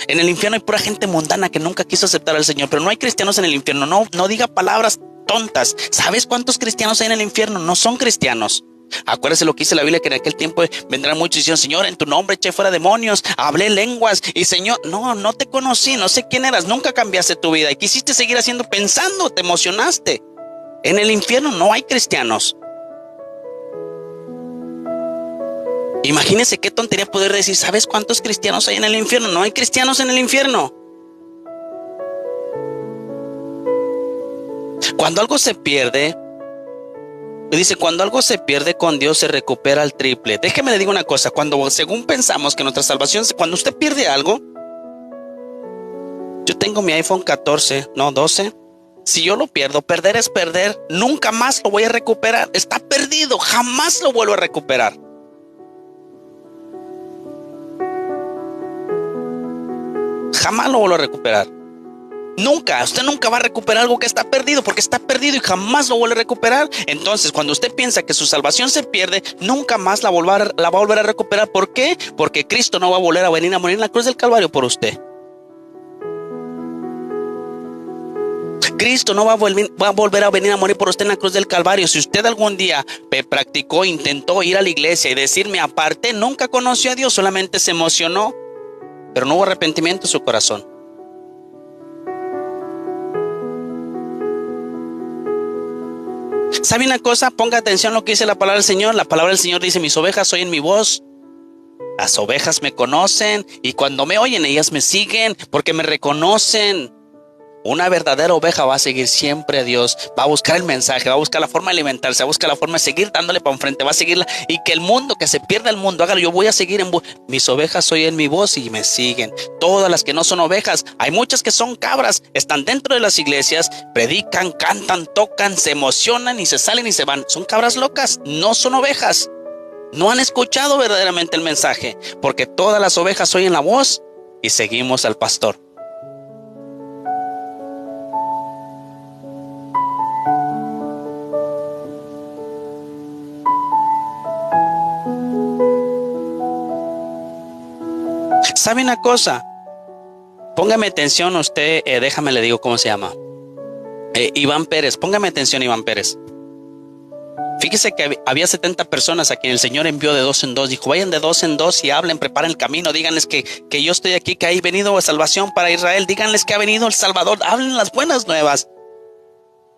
En el infierno hay pura gente mundana que nunca quiso aceptar al Señor, pero no hay cristianos en el infierno. No diga palabras tontas. ¿Sabes cuántos cristianos hay en el infierno? No son cristianos. Acuérdese lo que dice la Biblia, que en aquel tiempo vendrán muchos y dicen: Señor, en tu nombre eché fuera demonios, hablé lenguas. Y Señor, no te conocí, no sé quién eras, nunca cambiaste tu vida y quisiste seguir haciendo, pensando, te emocionaste. En el infierno no hay cristianos. Imagínese qué tontería poder decir: ¿sabes cuántos cristianos hay en el infierno? No hay cristianos en el infierno. Cuando algo se pierde, dice, cuando algo se pierde con Dios se recupera al triple. Déjeme le digo una cosa: cuando según pensamos que nuestra salvación, cuando usted pierde algo, yo tengo mi iPhone 14, no 12. Si yo lo pierdo, perder es perder. Nunca más lo voy a recuperar. Está perdido, jamás lo vuelvo a recuperar. Jamás lo vuelvo a recuperar. Nunca, usted nunca va a recuperar algo que está perdido, porque está perdido y jamás lo vuelve a recuperar. Entonces, cuando usted piensa que su salvación se pierde, nunca más la va a volver a recuperar. ¿Por qué? Porque Cristo no va a volver a venir a morir en la cruz del Calvario por usted. Cristo no va a volver a venir a morir por usted en la cruz del Calvario. Si usted algún día practicó, intentó ir a la iglesia y decir: me aparté, nunca conoció a Dios, solamente se emocionó, pero no hubo arrepentimiento en su corazón. ¿Sabe una cosa? Ponga atención a lo que dice la palabra del Señor. La palabra del Señor dice: mis ovejas oyen mi voz. Las ovejas me conocen y cuando me oyen, ellas me siguen porque me reconocen. Una verdadera oveja va a seguir siempre a Dios, va a buscar el mensaje, va a buscar la forma de alimentarse, va a buscar la forma de seguir dándole para enfrente, va a seguirla, y que el mundo, que se pierda el mundo, hágalo. Yo voy a seguir mis ovejas oyen mi voz y me siguen. Todas las que no son ovejas, hay muchas que son cabras, están dentro de las iglesias, predican, cantan, tocan, se emocionan y se salen y se van. Son cabras locas, no son ovejas. No han escuchado verdaderamente el mensaje, porque todas las ovejas oyen la voz y seguimos al pastor. ¿Sabe una cosa? Póngame atención usted, déjame le digo cómo se llama. Iván Pérez, póngame atención, Iván Pérez. Fíjese que había 70 personas a quien el Señor envió de 2 en 2. Dijo: vayan de 2 en 2 y hablen, preparen el camino. Díganles que yo estoy aquí, que ha venido salvación para Israel. Díganles que ha venido el Salvador. Hablen las buenas nuevas.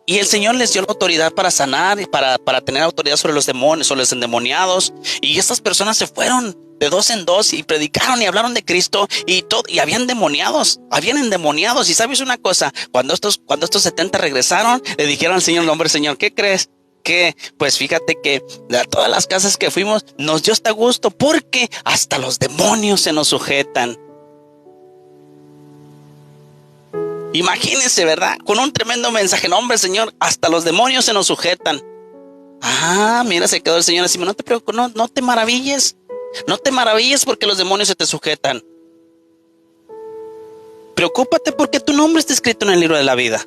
Y el Señor les dio la autoridad para sanar y para tener autoridad sobre los demonios, sobre los endemoniados. Y estas personas se fueron de 2 en 2 y predicaron y hablaron de Cristo y habían endemoniados. Y sabes una cosa, cuando estos 70 regresaron, le dijeron al Señor: hombre, Señor, ¿qué crees? Que pues fíjate que de todas las casas que fuimos nos dio hasta gusto, porque hasta los demonios se nos sujetan. Imagínense, ¿verdad? Con un tremendo mensaje: no, hombre, Señor, hasta los demonios se nos sujetan. Mira, se quedó el Señor así: no te preocupes, no te maravilles. No te maravilles porque los demonios se te sujetan. Preocúpate porque tu nombre está escrito en el libro de la vida.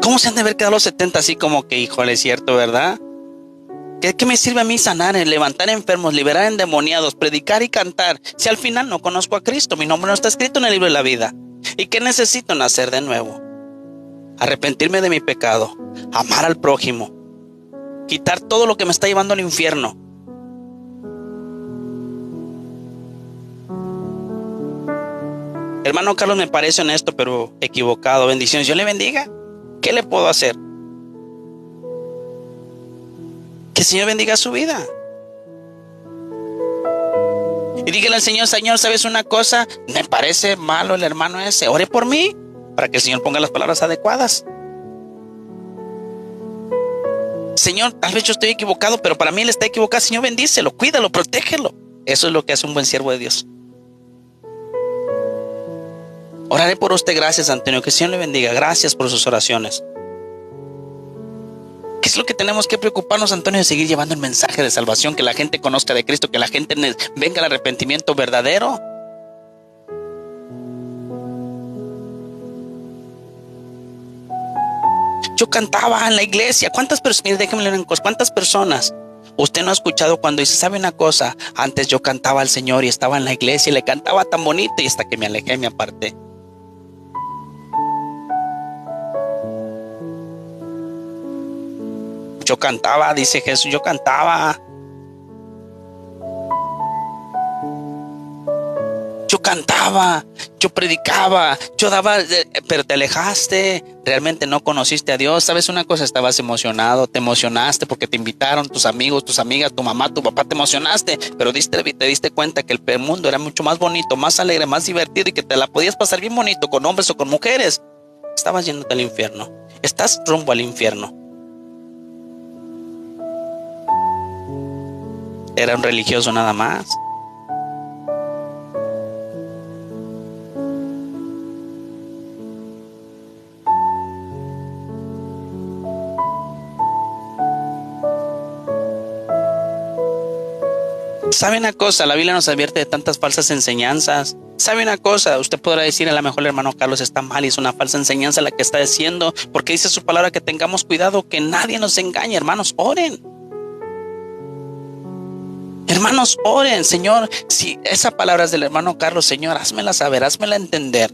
¿Cómo se han de haber quedado los 70 así como que, híjole, es cierto, ¿verdad? ¿Qué me sirve a mí sanar, levantar enfermos, liberar endemoniados, predicar y cantar, si al final no conozco a Cristo? Mi nombre no está escrito en el libro de la vida. ¿Y qué necesito? Nacer de nuevo, arrepentirme de mi pecado, amar al prójimo, quitar todo lo que me está llevando al infierno. Hermano Carlos, me parece honesto pero equivocado. Bendiciones, Dios le bendiga. ¿Qué le puedo hacer? Que el Señor bendiga su vida. Y dígale al Señor: Señor, ¿sabes una cosa? Me parece malo el hermano ese. Ore por mí para que el Señor ponga las palabras adecuadas. Señor, tal vez yo estoy equivocado, pero para mí él está equivocado. Señor, bendícelo, cuídalo, protégelo. Eso es lo que hace un buen siervo de Dios. Oraré por usted. Gracias, Antonio. Que el Señor le bendiga. Gracias por sus oraciones. ¿Qué es lo que tenemos que preocuparnos, Antonio? De seguir llevando el mensaje de salvación, que la gente conozca de Cristo, que la gente venga al arrepentimiento verdadero. Yo cantaba en la iglesia. ¿Cuántas personas? Mire, déjeme leer una cosa. ¿Cuántas personas usted no ha escuchado cuando dice: ¿sabe una cosa? Antes yo cantaba al Señor y estaba en la iglesia y le cantaba tan bonito, y hasta que me alejé me aparté. Yo cantaba, dice Jesús, yo cantaba. Yo cantaba, yo predicaba, yo daba, pero te alejaste, realmente no conociste a Dios. ¿Sabes una cosa? Estabas emocionado, te emocionaste porque te invitaron tus amigos, tus amigas, tu mamá, tu papá, te emocionaste, pero te diste cuenta que el mundo era mucho más bonito, más alegre, más divertido y que te la podías pasar bien bonito con hombres o con mujeres. Estabas yéndote al infierno, estás rumbo al infierno. Era un religioso nada más. ¿Sabe una cosa? La Biblia nos advierte de tantas falsas enseñanzas. ¿Sabe una cosa? Usted podrá decir, a lo mejor el hermano Carlos está mal y es una falsa enseñanza la que está diciendo, porque dice su palabra que tengamos cuidado, que nadie nos engañe. Hermanos, oren. Hermanos, oren. Señor, si esa palabra es del hermano Carlos, Señor, házmela saber, házmela entender.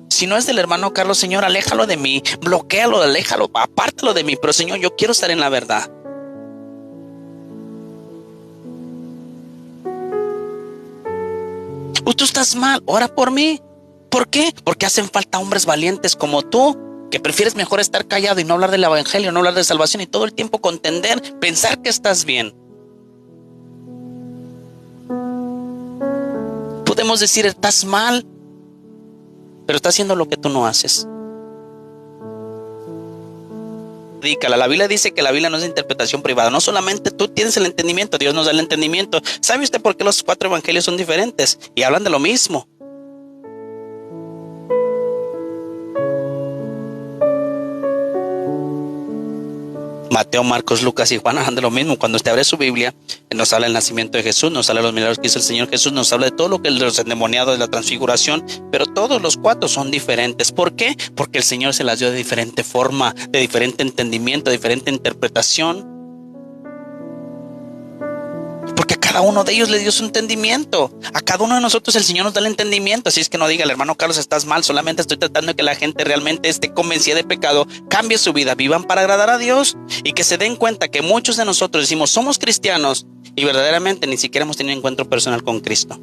Si no es del hermano Carlos, Señor, aléjalo de mí, bloquéalo, aléjalo, apártalo de mí. Pero Señor, yo quiero estar en la verdad. Tú estás mal, ora por mí. ¿Por qué? Porque hacen falta hombres valientes como tú, que prefieres mejor estar callado y no hablar del evangelio, no hablar de salvación y todo el tiempo contender, pensar que estás bien. Podemos decir, estás mal, pero estás haciendo lo que tú no haces. La Biblia dice que la Biblia no es de interpretación privada. No solamente tú tienes el entendimiento, Dios nos da el entendimiento. ¿Sabe usted por qué los 4 evangelios son diferentes y hablan de lo mismo? Mateo, Marcos, Lucas y Juan hablan de lo mismo. Cuando usted abre su Biblia, nos habla del nacimiento de Jesús, nos habla de los milagros que hizo el Señor Jesús, nos habla de todo lo que los endemoniados de la transfiguración, pero todos los 4 son diferentes. ¿Por qué? Porque el Señor se las dio de diferente forma, de diferente entendimiento, de diferente interpretación. Porque a cada uno de ellos le dio su entendimiento. A cada uno de nosotros el Señor nos da el entendimiento. Así es que no diga, el hermano Carlos, estás mal. Solamente estoy tratando de que la gente realmente esté convencida de pecado, cambie su vida, vivan para agradar a Dios y que se den cuenta que muchos de nosotros decimos somos cristianos y verdaderamente ni siquiera hemos tenido un encuentro personal con Cristo.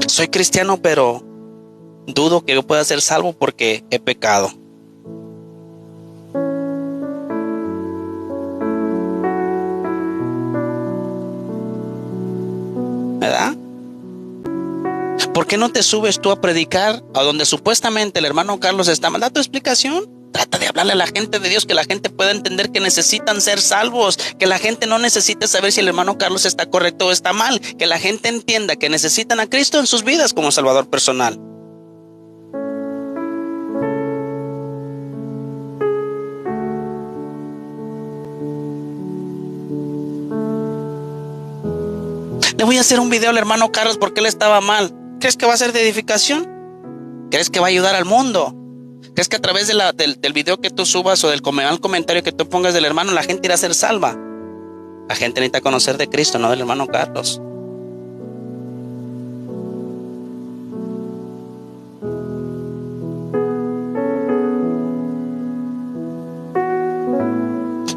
Soy cristiano, pero dudo que yo pueda ser salvo porque he pecado. ¿Verdad? ¿Por qué no te subes tú a predicar a donde supuestamente el hermano Carlos está mal? Da tu explicación. Trata de hablarle a la gente de Dios, que la gente pueda entender que necesitan ser salvos, que la gente no necesita saber si el hermano Carlos está correcto o está mal, que la gente entienda que necesitan a Cristo en sus vidas como Salvador personal. Le voy a hacer un video al hermano Carlos porque él estaba mal. ¿Crees que va a ser de edificación? ¿Crees que va a ayudar al mundo? ¿Crees que a través del video que tú subas o del comentario que tú pongas del hermano, la gente irá a ser salva? La gente necesita conocer de Cristo, no del hermano Carlos.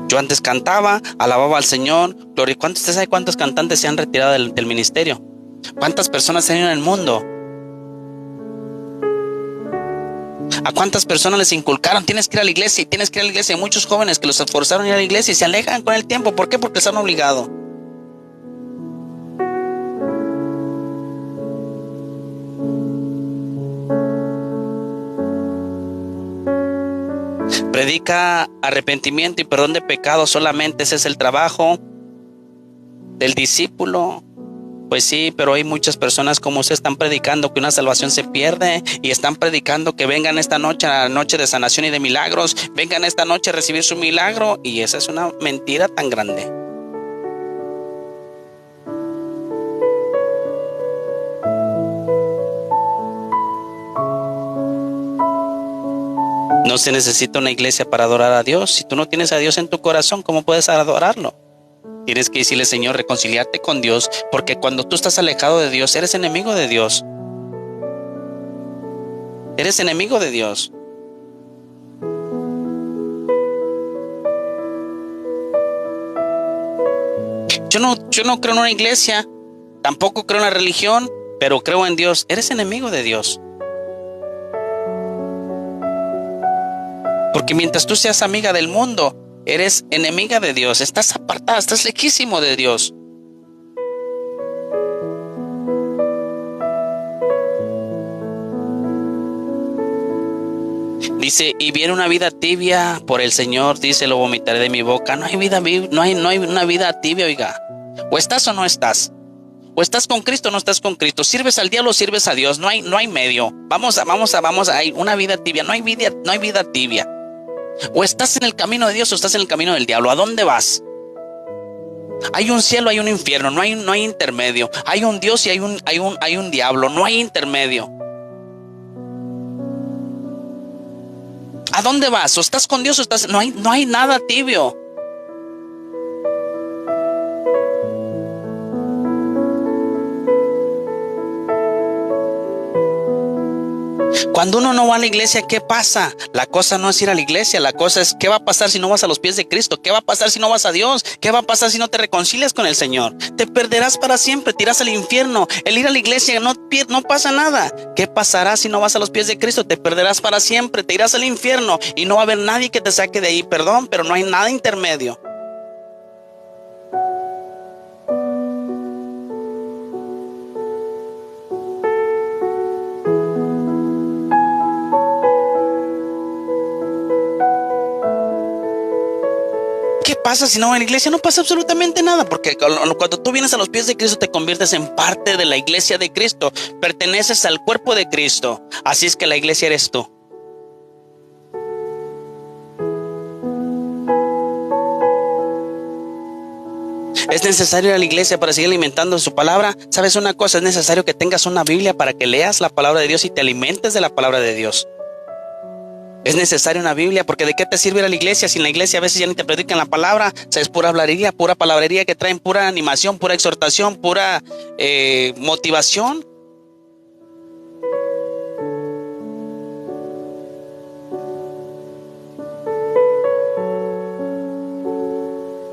Yo antes cantaba, alababa al Señor. Gloria. ¿Usted sabe cuántos cantantes se han retirado del ministerio? ¿Cuántas personas se han ido en el mundo? ¿A cuántas personas les inculcaron? Tienes que ir a la iglesia y tienes que ir a la iglesia. Hay muchos jóvenes que los esforzaron a ir a la iglesia y se alejan con el tiempo. ¿Por qué? Porque se han obligado. Predica arrepentimiento y perdón de pecados solamente. Ese es el trabajo del discípulo. Pues sí, pero hay muchas personas como usted están predicando que una salvación se pierde y están predicando que vengan esta noche a la noche de sanación y de milagros, vengan esta noche a recibir su milagro, y esa es una mentira tan grande. No se necesita una iglesia para adorar a Dios. Si tú no tienes a Dios en tu corazón, ¿cómo puedes adorarlo? Tienes que decirle, Señor, reconciliarte con Dios, porque cuando tú estás alejado de Dios, eres enemigo de Dios. Eres enemigo de Dios. Yo no creo en una iglesia, tampoco creo en la religión, pero creo en Dios. Eres enemigo de Dios. Porque mientras tú seas amiga del mundo, eres enemiga de Dios. Estás apartada, estás lejísimo de Dios. Dice, y viene una vida tibia por el Señor, dice, lo vomitaré de mi boca. No hay vida, no hay una vida tibia, oiga. O estás o no estás. O estás con Cristo o no estás con Cristo. Sirves al diablo o sirves a Dios. No hay medio. Vamos, hay una vida tibia. No hay vida tibia. O estás en el camino de Dios o estás en el camino del diablo. ¿A dónde vas? Hay un cielo, hay un infierno. No hay intermedio. Hay un Dios y hay un diablo. No hay intermedio. ¿A dónde vas? ¿O estás con Dios o estás? No hay nada tibio. Cuando uno no va a la iglesia, ¿qué pasa? La cosa no es ir a la iglesia, la cosa es ¿qué va a pasar si no vas a los pies de Cristo? ¿Qué va a pasar si no vas a Dios? ¿Qué va a pasar si no te reconcilias con el Señor? Te perderás para siempre, te irás al infierno. El ir a la iglesia no pasa nada. ¿Qué pasará si no vas a los pies de Cristo? Te perderás para siempre, te irás al infierno y no va a haber nadie que te saque de ahí. Perdón, pero no hay nada intermedio. ¿Qué pasa si no va a la iglesia? No pasa absolutamente nada, porque cuando tú vienes a los pies de Cristo te conviertes en parte de la iglesia de Cristo, perteneces al cuerpo de Cristo, así es que la iglesia eres tú. ¿Es necesario ir a la iglesia para seguir alimentando su palabra? ¿Sabes una cosa? Es necesario que tengas una Biblia para que leas la palabra de Dios y te alimentes de la palabra de Dios. Es necesaria una Biblia, porque ¿de qué te sirve ir a la iglesia si en la iglesia a veces ya ni te predican la palabra? O sea, es pura habladería, pura palabrería que traen pura animación, pura exhortación, pura motivación.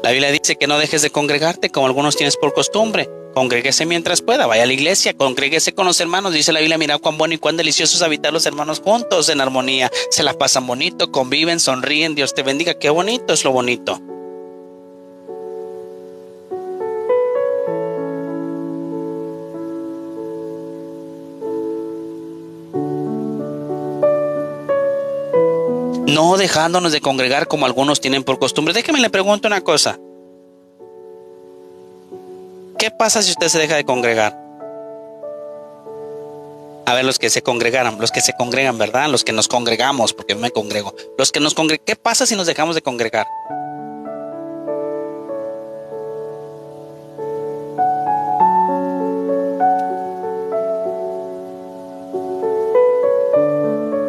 La Biblia dice que no dejes de congregarte como algunos tienes por costumbre. Congréguese mientras pueda, vaya a la iglesia, congréguese con los hermanos. Dice la Biblia, mira cuán bueno y cuán delicioso es habitar los hermanos juntos en armonía. Se la pasan bonito, conviven, sonríen, Dios te bendiga. Qué bonito es lo bonito. No dejándonos de congregar como algunos tienen por costumbre. Déjeme le pregunto una cosa. ¿Qué pasa si usted se deja de congregar? A ver, los que se congregaran, los que se congregan, ¿verdad? Los que nos congregamos, porque yo me congrego. Los que nos congregan, ¿qué pasa si nos dejamos de congregar?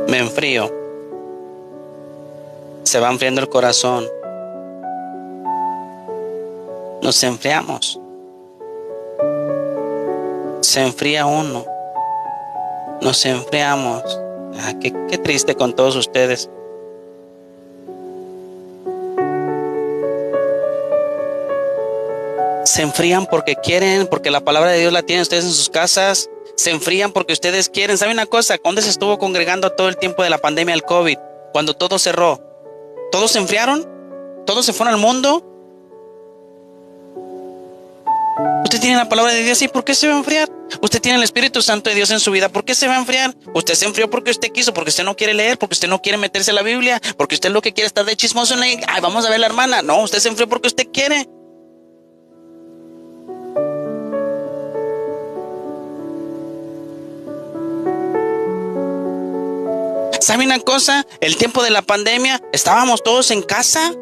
Me enfrío. Se va enfriando el corazón. Nos enfriamos. Se enfría uno. Nos enfriamos. Qué triste con todos ustedes. Se enfrían porque quieren, porque la palabra de Dios la tienen ustedes en sus casas. Se enfrían porque ustedes quieren. ¿Saben una cosa? ¿Dónde se estuvo congregando todo el tiempo de la pandemia del COVID? Cuando todo cerró. ¿Todos se enfriaron? ¿Todos se fueron al mundo? Usted tiene la palabra de Dios, ¿y por qué se va a enfriar? Usted tiene el Espíritu Santo de Dios en su vida, ¿por qué se va a enfriar? Usted se enfrió porque usted quiso, porque usted no quiere leer, porque usted no quiere meterse a la Biblia, porque usted lo que quiere es estar de chismoso en la... Ay, vamos a ver la hermana. No, usted se enfrió porque usted quiere. ¿Sabe una cosa? El tiempo de la pandemia estábamos todos en casa,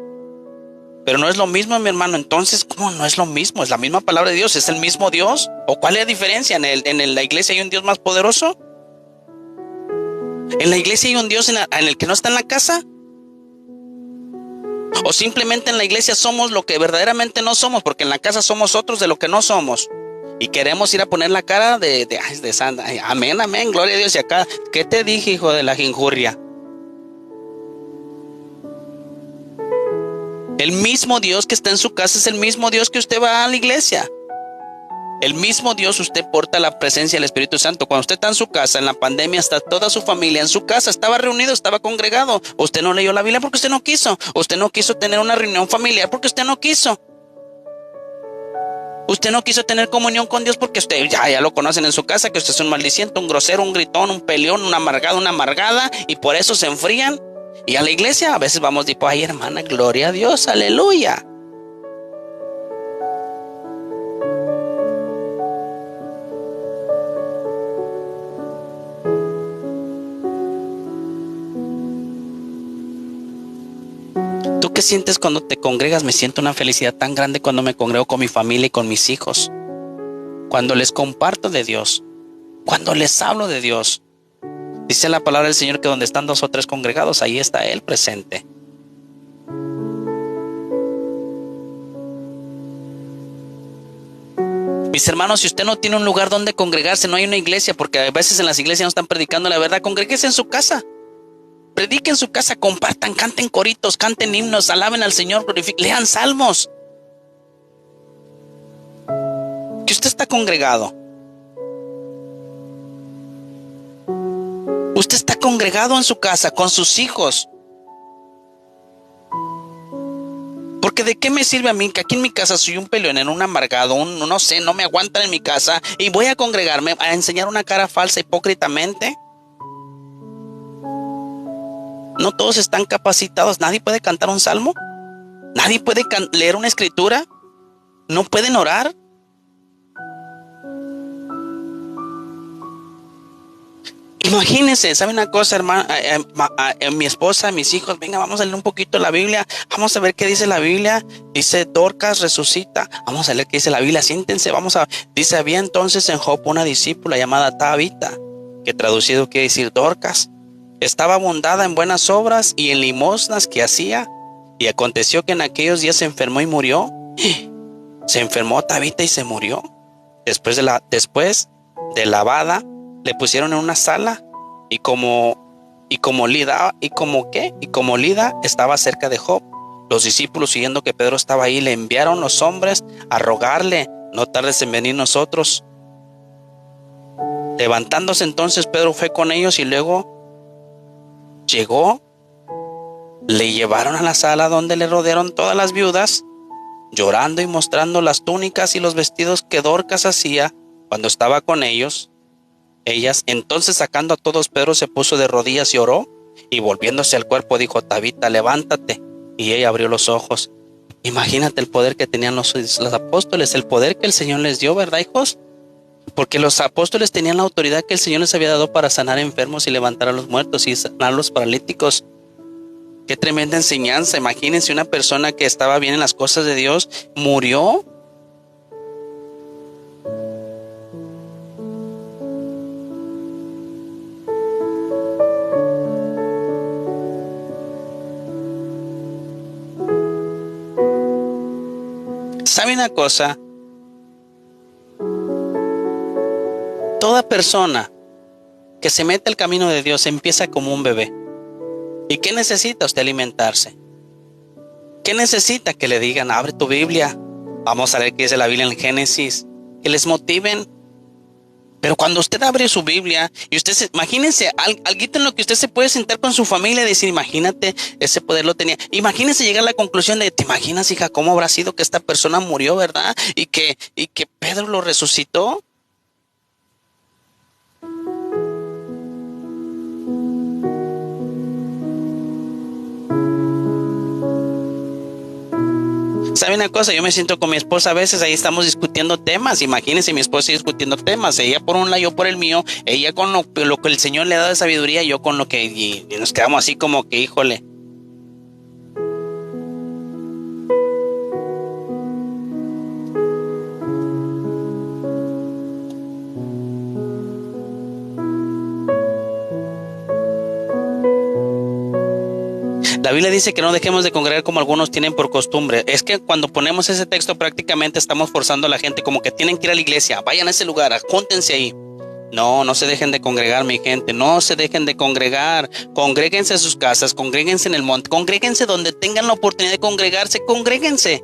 pero no es lo mismo, mi hermano. Entonces, ¿cómo no es lo mismo? Es la misma palabra de Dios, es el mismo Dios. ¿O cuál es la diferencia? ¿En la iglesia hay un Dios más poderoso? ¿En la iglesia hay un Dios en el que no está en la casa? ¿O simplemente en la iglesia somos lo que verdaderamente no somos? Porque en la casa somos otros de lo que no somos. Y queremos ir a poner la cara de santa. Ay, amén, amén, gloria a Dios. Y acá, ¿qué te dije, hijo de la injuria? El mismo Dios que está en su casa es el mismo Dios que usted va a la iglesia. El mismo Dios, usted porta la presencia del Espíritu Santo. Cuando usted está en su casa, en la pandemia, está toda su familia en su casa, estaba reunido, estaba congregado. Usted no leyó la Biblia porque usted no quiso. Usted no quiso tener una reunión familiar porque usted no quiso. Usted no quiso tener comunión con Dios porque usted ya lo conocen en su casa, que usted es un maldiciente, un grosero, un gritón, un peleón, un amargado, una amargada, y por eso se enfrían. Y a la iglesia a veces vamos tipo, ay hermana, gloria a Dios, aleluya. ¿Tú qué sientes cuando te congregas? Me siento una felicidad tan grande cuando me congrego con mi familia y con mis hijos. Cuando les comparto de Dios. Cuando les hablo de Dios. Dice la palabra del Señor que donde están 2 o 3 congregados, ahí está Él presente. Mis hermanos, si usted no tiene un lugar donde congregarse, no hay una iglesia, porque a veces en las iglesias no están predicando la verdad, congréguese en su casa. Prediquen en su casa, compartan, canten coritos, canten himnos, alaben al Señor, lean salmos. Que usted está congregado. Usted está congregado en su casa con sus hijos. Porque de qué me sirve a mí que aquí en mi casa soy un peleonero, un amargado, no sé, no me aguantan en mi casa y voy a congregarme a enseñar una cara falsa hipócritamente. No todos están capacitados. Nadie puede cantar un salmo. Nadie puede leer una escritura. No pueden orar. Imagínense, ¿sabe una cosa, hermano? Mi esposa, mis hijos, venga, vamos a leer un poquito la Biblia. Vamos a ver qué dice la Biblia. Dice, Dorcas resucita. Vamos a leer qué dice la Biblia. Siéntense, dice, había entonces en Job una discípula llamada Tabita, que traducido quiere decir Dorcas. Estaba abundada en buenas obras y en limosnas que hacía. Y aconteció que en aquellos días se enfermó y murió. Se enfermó Tabita y se murió. Después de lavada, le pusieron en una sala y como Lida estaba cerca de Job. Los discípulos, siguiendo que Pedro estaba ahí, le enviaron los hombres a rogarle, no tardes en venir nosotros. Levantándose entonces, Pedro fue con ellos y luego llegó, le llevaron a la sala donde le rodearon todas las viudas, llorando y mostrando las túnicas y los vestidos que Dorcas hacía cuando estaba con ellas. Entonces, sacando a todos, Pedro se puso de rodillas y oró, y volviéndose al cuerpo dijo, Tabita, levántate. Y ella abrió los ojos. Imagínate el poder que tenían los apóstoles, el poder que el Señor les dio, ¿verdad, hijos? Porque los apóstoles tenían la autoridad que el Señor les había dado para sanar enfermos y levantar a los muertos y sanar a los paralíticos. Qué tremenda enseñanza. Imagínense una persona que estaba bien en las cosas de Dios, murió. ¿Sabe una cosa? Toda persona que se mete al camino de Dios empieza como un bebé. ¿Y qué necesita usted? Alimentarse. ¿Qué necesita? Que le digan, abre tu Biblia. Vamos a leer qué dice la Biblia en Génesis. Que les motiven. Pero cuando usted abre su Biblia y imagínense, algo en lo que usted se puede sentar con su familia y decir, imagínate, ese poder lo tenía. Imagínense llegar a la conclusión de, ¿te imaginas, hija, cómo habrá sido que esta persona murió, verdad? Y que Pedro lo resucitó. ¿Sabe una cosa? Yo me siento con mi esposa a veces, ahí estamos discutiendo temas. Imagínense mi esposa discutiendo temas, ella por un lado, yo por el mío, ella con lo que el Señor le ha dado de sabiduría, yo con lo que, y nos quedamos así como que, híjole. La Biblia dice que no dejemos de congregar como algunos tienen por costumbre. Es que cuando ponemos ese texto prácticamente estamos forzando a la gente como que tienen que ir a la iglesia, vayan a ese lugar, júntense ahí. No, no se dejen de congregar, mi gente, no se dejen de congregar. Congréguense a sus casas, congréguense en el monte, congréguense donde tengan la oportunidad de congregarse, congréguense.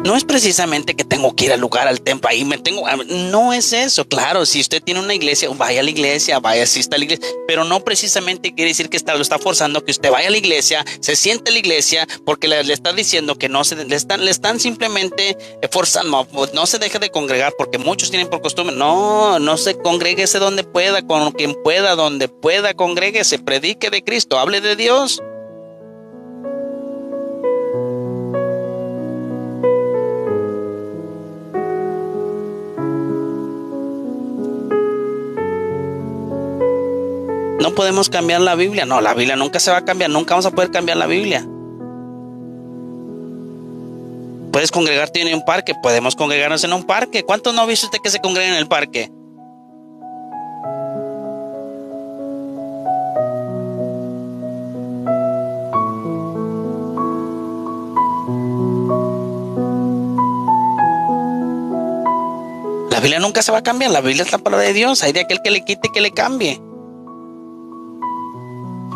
No es precisamente que tengo que ir al lugar, al templo, ahí me tengo, no es eso. Claro, si usted tiene una iglesia, vaya a la iglesia, vaya, asista a la iglesia, pero no precisamente quiere decir que lo está forzando a que usted vaya a la iglesia, se siente en la iglesia, porque le está diciendo que no le están simplemente forzando, no se deje de congregar, porque muchos tienen por costumbre. No, no se congréguese donde pueda, con quien pueda, donde pueda, congréguese, predique de Cristo, hable de Dios. No podemos cambiar la Biblia. No, la Biblia nunca se va a cambiar. Nunca vamos a poder cambiar la Biblia. Puedes congregarte en un parque. Podemos congregarnos en un parque. ¿Cuántos no ha visto usted que se congregan en el parque? La Biblia nunca se va a cambiar. La Biblia es la palabra de Dios. Hay de aquel que le quite, que le cambie.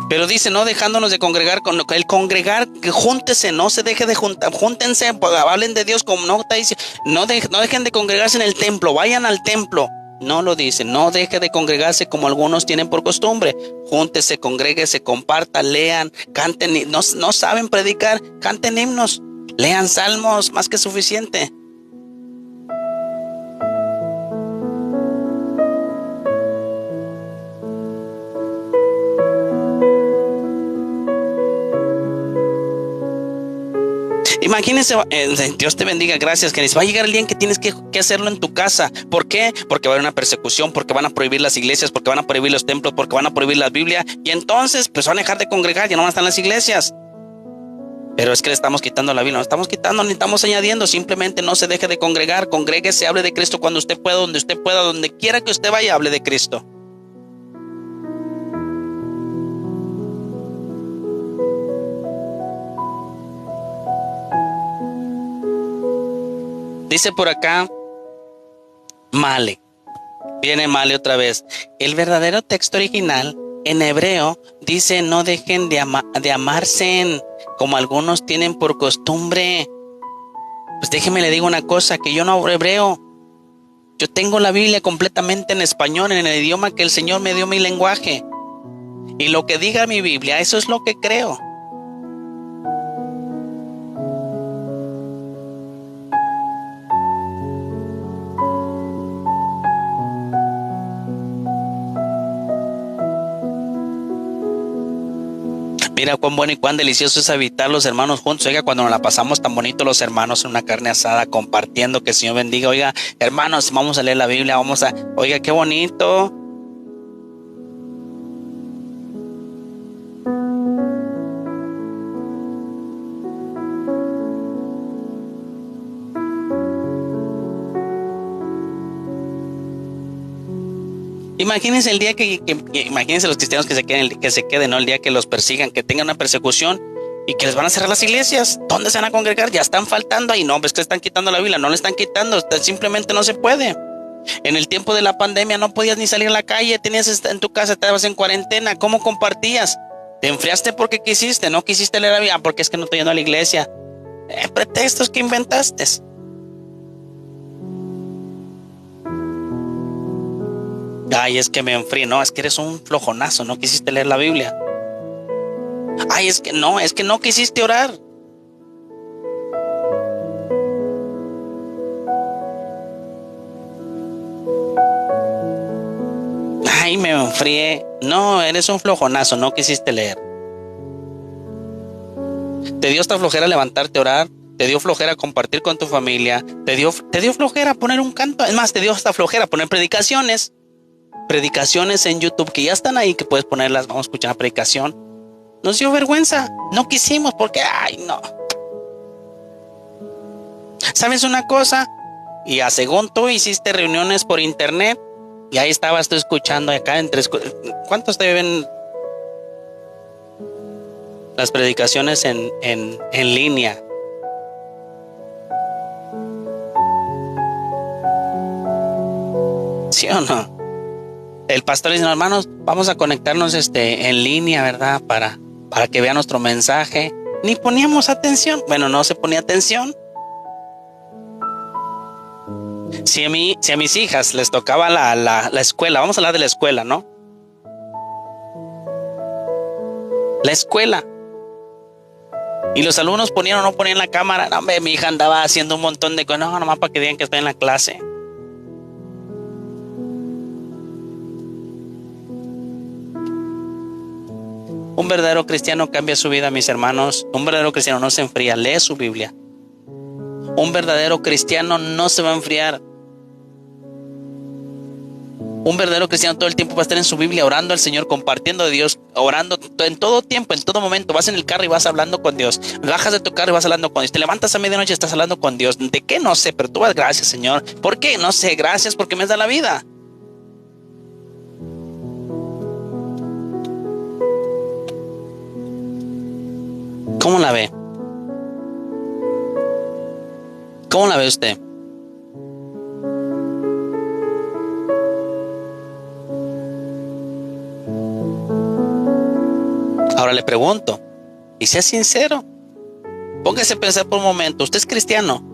Pero dice, no dejándonos de congregar, con el congregar, que júntese, no se deje de juntar, júntense, hablen de Dios como no está diciendo, no dejen de congregarse en el templo, vayan al templo. No lo dice, no deje de congregarse como algunos tienen por costumbre. Júntese, congréguese, compartan, lean, canten, no saben predicar, canten himnos, lean salmos, más que suficiente. Imagínense, Dios te bendiga, gracias, que va a llegar el día en que tienes que hacerlo en tu casa. ¿Por qué? Porque va a haber una persecución, porque van a prohibir las iglesias, porque van a prohibir los templos, porque van a prohibir la Biblia, y entonces pues van a dejar de congregar, ya no van a estar en las iglesias. Pero es que le estamos quitando la Biblia, no estamos quitando ni estamos añadiendo. Simplemente no se deje de congregar, congréguese, hable de Cristo cuando usted pueda, donde quiera que usted vaya, hable de Cristo. Dice por acá, Male. Viene Male otra vez. El verdadero texto original en hebreo dice: no dejen de amarse como algunos tienen por costumbre. Pues déjeme le digo una cosa, que yo no hablo hebreo. Yo tengo la Biblia completamente en español, en el idioma que el Señor me dio, mi lenguaje. Y lo que diga mi Biblia, eso es lo que creo. Mira cuán bueno y cuán delicioso es habitar los hermanos juntos. Oiga, cuando nos la pasamos tan bonito los hermanos en una carne asada, compartiendo, que el Señor bendiga. Oiga, hermanos, vamos a leer la Biblia, oiga, qué bonito. Imagínense el día imagínense los cristianos que se queden, ¿no? El día que los persigan, que tengan una persecución y que les van a cerrar las iglesias. ¿Dónde se van a congregar? Ya están faltando ahí. No, pues que están quitando la Biblia, no le están quitando, simplemente no se puede. En el tiempo de la pandemia no podías ni salir a la calle, tenías en tu casa, estabas en cuarentena. ¿Cómo compartías? Te enfriaste porque quisiste, no quisiste leer la Biblia, porque es que no te yendo a la iglesia. Pretextos que inventaste. Ay, es que me enfríe. No, es que eres un flojonazo, no quisiste leer la Biblia. Ay, es que no quisiste orar. Ay, me enfrié. No, eres un flojonazo, no quisiste leer. Te dio esta flojera levantarte a orar, te dio flojera compartir con tu familia, te dio flojera poner un canto. Es más, te dio esta flojera poner predicaciones en YouTube que ya están ahí, que puedes ponerlas. Vamos a escuchar una predicación. Nos dio vergüenza, no quisimos porque, ay, no. ¿Sabes una cosa? Y según tú hiciste reuniones por internet y ahí estabas tú escuchando acá ¿cuántos te ven las predicaciones en línea? ¿Sí o no? El pastor dice, hermanos, vamos a conectarnos en línea, ¿verdad? Para que vea nuestro mensaje. Ni poníamos atención. Bueno, no se ponía atención. Si a mis hijas les tocaba la escuela, vamos a hablar de la escuela, ¿no? La escuela. Y los alumnos ponían o no ponían la cámara. No, hombre, mi hija andaba haciendo un montón de cosas. No, nomás para que digan que estoy en la clase. Un verdadero cristiano cambia su vida, mis hermanos. Un verdadero cristiano no se enfría, lee su Biblia. Un verdadero cristiano no se va a enfriar. Un verdadero cristiano todo el tiempo va a estar en su Biblia orando al Señor, compartiendo de Dios, orando en todo tiempo, en todo momento. Vas en el carro y vas hablando con Dios. Bajas de tu carro y vas hablando con Dios. Te levantas a medianoche y estás hablando con Dios. ¿De qué? No sé, pero tú vas, gracias, Señor. ¿Por qué? No sé, gracias porque me da la vida. ¿Cómo la ve? ¿Cómo la ve usted? Ahora le pregunto, y sea sincero, póngase a pensar por un momento, ¿usted es cristiano?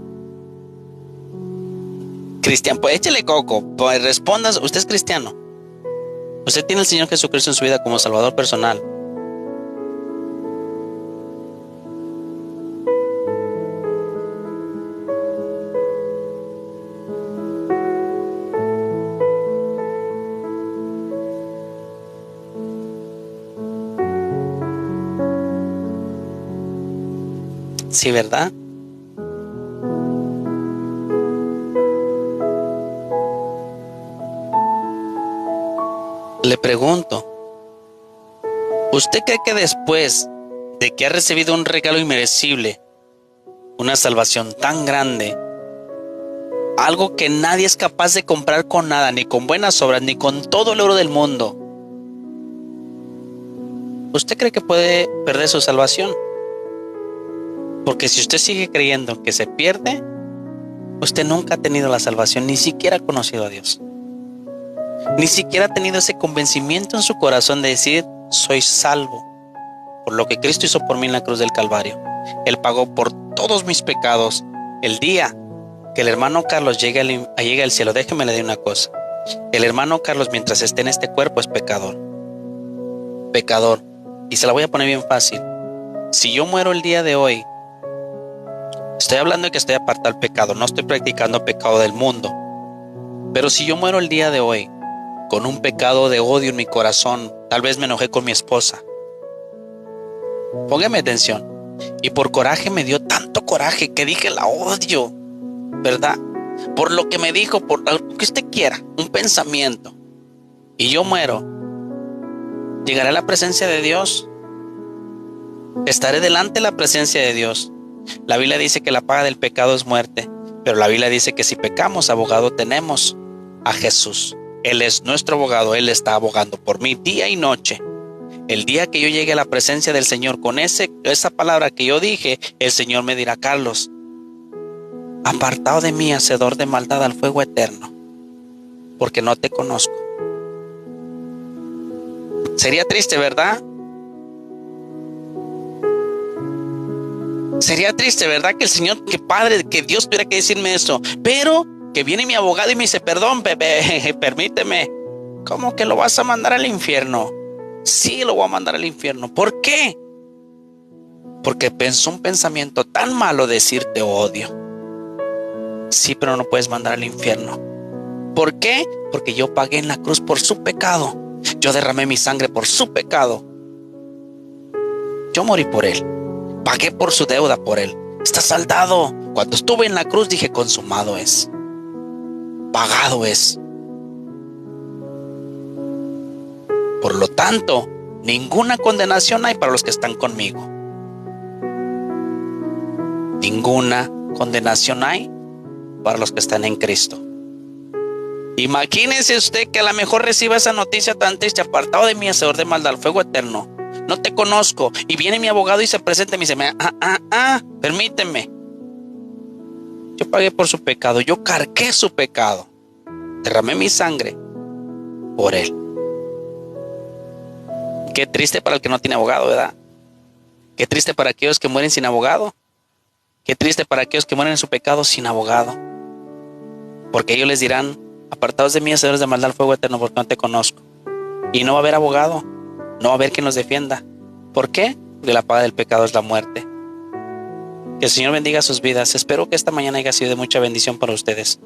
Cristiano, pues échele coco, pues respondas, ¿usted es cristiano? ¿Usted tiene al Señor Jesucristo en su vida como Salvador personal? Sí, ¿verdad? Le pregunto, ¿usted cree que después de que ha recibido un regalo inmerecible, una salvación tan grande, algo que nadie es capaz de comprar con nada, ni con buenas obras, ni con todo el oro del mundo, ¿usted cree que puede perder su salvación? Porque si usted sigue creyendo que se pierde, usted nunca ha tenido la salvación, ni siquiera ha conocido a Dios. Ni siquiera ha tenido ese convencimiento en su corazón de decir, soy salvo por lo que Cristo hizo por mí en la cruz del Calvario. Él pagó por todos mis pecados. El día que el hermano Carlos llegue al cielo, déjeme le decir una cosa. El hermano Carlos, mientras esté en este cuerpo, es pecador. Pecador. Y se la voy a poner bien fácil. Si yo muero el día de hoy, estoy hablando de que estoy apartado del pecado, no estoy practicando pecado del mundo. Pero si yo muero el día de hoy con un pecado de odio en mi corazón, tal vez me enojé con mi esposa. Póngame atención. Y por coraje me dio tanto coraje que dije la odio, ¿verdad? Por lo que me dijo, por lo que usted quiera, un pensamiento. Y yo muero. Llegaré a la presencia de Dios. Estaré delante de la presencia de Dios. La Biblia dice que la paga del pecado es muerte, pero la Biblia dice que si pecamos, abogado tenemos a Jesús. Él es nuestro abogado, Él está abogando por mí día y noche. El día que yo llegue a la presencia del Señor con esa palabra que yo dije, el Señor me dirá, Carlos, apartado de mí, hacedor de maldad, al fuego eterno, porque no te conozco. Sería triste, ¿verdad? Sería triste, ¿verdad? Que el Señor, que Padre, que Dios tuviera que decirme eso. Pero que viene mi abogado y me dice, perdón, bebé, permíteme. ¿Cómo que lo vas a mandar al infierno? Sí, lo voy a mandar al infierno. ¿Por qué? Porque pensó un pensamiento tan malo decirte odio. Sí, pero no puedes mandar al infierno. ¿Por qué? Porque yo pagué en la cruz por su pecado. Yo derramé mi sangre por su pecado. Yo morí por él. Pagué por su deuda por él. Está saldado. Cuando estuve en la cruz dije, consumado es. Pagado es. Por lo tanto, ninguna condenación hay para los que están conmigo. Ninguna condenación hay para los que están en Cristo. Imagínese usted que a lo mejor reciba esa noticia tan triste, apartado de mí, hacedor de maldad, al fuego eterno. No te conozco. Y viene mi abogado y se presenta y me dice, permíteme. Yo pagué por su pecado, yo cargué su pecado. derramé mi sangre por él. Qué triste para el que no tiene abogado, ¿verdad? Qué triste para aquellos que mueren sin abogado. Qué triste para aquellos que mueren en su pecado sin abogado. Porque ellos les dirán: apartados de mí, hacedores de maldad, al fuego eterno, porque no te conozco. Y no va a haber abogado, no va a haber quien los defienda. ¿Por qué? Porque la paga del pecado es la muerte. Que el Señor bendiga sus vidas. Espero que esta mañana haya sido de mucha bendición para ustedes.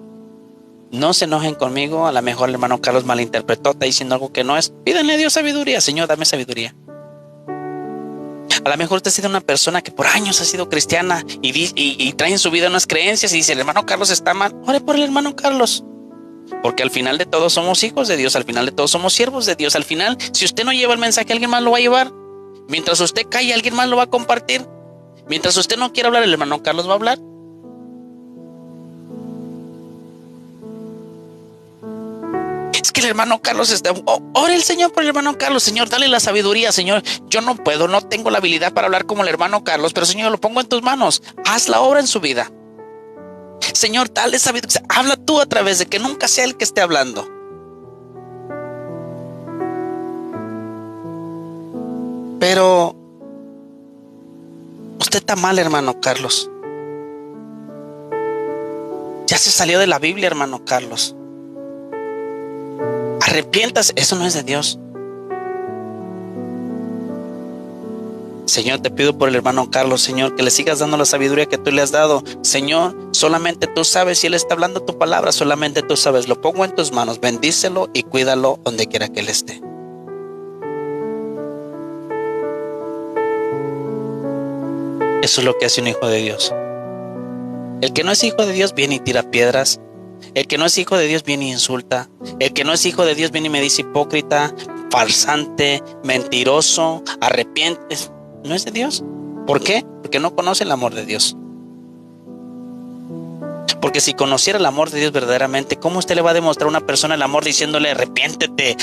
No se enojen conmigo. A lo mejor el hermano Carlos malinterpretó, está diciendo algo que no es. Pídanle a Dios sabiduría. Señor, dame sabiduría. A lo mejor usted ha sido una persona que por años ha sido cristiana y trae en su vida unas creencias y dice: el hermano Carlos está mal. Ore por el hermano Carlos. Porque al final de todo somos hijos de Dios. Al final de todo somos siervos de Dios. Al final, si usted no lleva el mensaje, alguien más lo va a llevar. Mientras usted calle, alguien más lo va a compartir. Mientras usted no quiera hablar, el hermano Carlos va a hablar. Es que el hermano Carlos está... ore el Señor por el hermano Carlos. Señor, dale la sabiduría. Señor, yo no puedo, no tengo la habilidad para hablar como el hermano Carlos, pero Señor, lo pongo en tus manos. Haz la obra en su vida. Señor, dale sabiduría. Habla tú a través de que nunca sea el que esté hablando. Pero usted está mal, hermano Carlos. Ya se salió de la Biblia, hermano Carlos. Arrepiéntase, eso no es de Dios. Señor, te pido por el hermano Carlos, Señor, que le sigas dando la sabiduría que tú le has dado. Señor, solamente tú sabes si él está hablando tu palabra, solamente tú sabes. Lo pongo en tus manos, bendícelo y cuídalo donde quiera que él esté. Eso es lo que hace un hijo de Dios. El que no es hijo de Dios viene y tira piedras. El que no es hijo de Dios viene y insulta. El que no es hijo de Dios viene y me dice hipócrita, farsante, mentiroso, arrepientes. No es de Dios. ¿Por qué? Porque no conoce el amor de Dios. Porque si conociera el amor de Dios verdaderamente, ¿cómo usted le va a demostrar a una persona el amor diciéndole: arrepiéntete,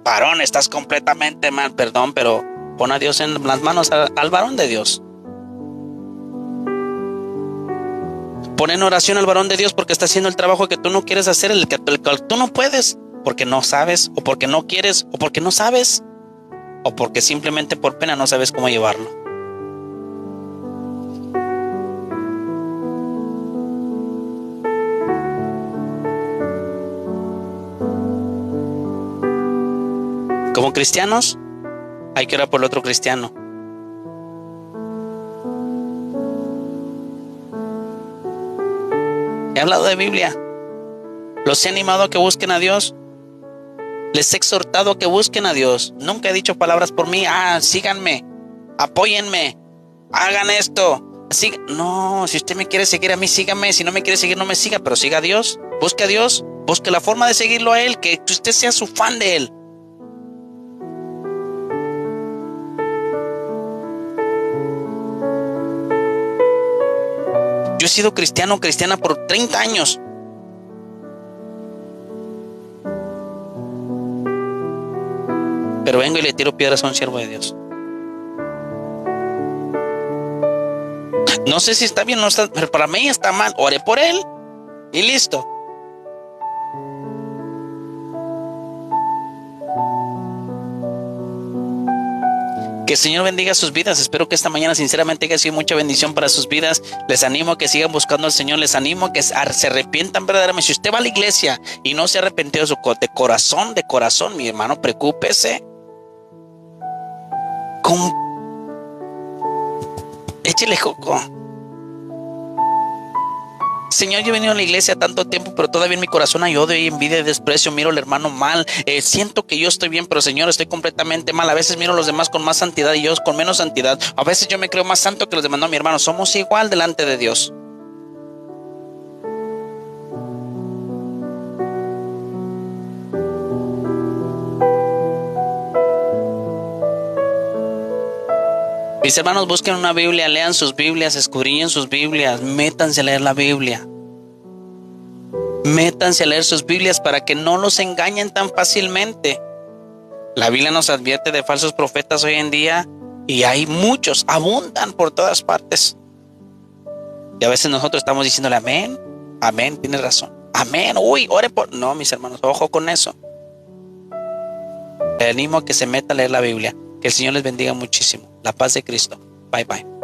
varón, estás completamente mal? Perdón, pero pon a Dios en las manos al varón de Dios. Pon en oración al varón de Dios porque está haciendo el trabajo que tú no quieres hacer, el que tú no puedes, porque no sabes, o porque no quieres, o porque no sabes, o porque simplemente por pena no sabes cómo llevarlo. Como cristianos, hay que orar por el otro cristiano. He hablado de Biblia. Los he animado a que busquen a Dios. Les he exhortado a que busquen a Dios. Nunca he dicho palabras por mí. Síganme, apóyenme, hagan esto. No, si usted me quiere seguir a mí, sígame. Si no me quiere seguir, no me siga, pero siga a Dios. Busque a Dios. Busque la forma de seguirlo a Él, que usted sea su fan de Él. Yo he sido cristiana por 30 años. Pero vengo y le tiro piedras a un siervo de Dios. No sé si está bien o no está, pero para mí está mal. Oré por él y listo. Que el Señor bendiga sus vidas. Espero que esta mañana sinceramente haya sido mucha bendición para sus vidas. Les animo a que sigan buscando al Señor. Les animo a que se arrepientan verdaderamente. Si usted va a la iglesia y no se ha arrepentido de corazón, mi hermano, preocúpese. Échele coco. Señor, yo he venido a la iglesia tanto tiempo, pero todavía en mi corazón hay odio y envidia y desprecio. Miro al hermano mal. Siento que yo estoy bien, pero Señor, estoy completamente mal. A veces miro a los demás con más santidad y yo con menos santidad. A veces yo me creo más santo que los demás. No, mi hermano, somos igual delante de Dios. Mis hermanos, busquen una Biblia, lean sus Biblias, escudriñen sus Biblias, métanse a leer la Biblia. Métanse a leer sus Biblias para que no los engañen tan fácilmente. La Biblia nos advierte de falsos profetas hoy en día y hay muchos, abundan por todas partes. Y a veces nosotros estamos diciéndole amén, amén, tienes razón. Amén. Uy, ore por... No, mis hermanos, ojo con eso. Le animo a que se meta a leer la Biblia. Que el Señor les bendiga muchísimo. La paz de Cristo. Bye, bye.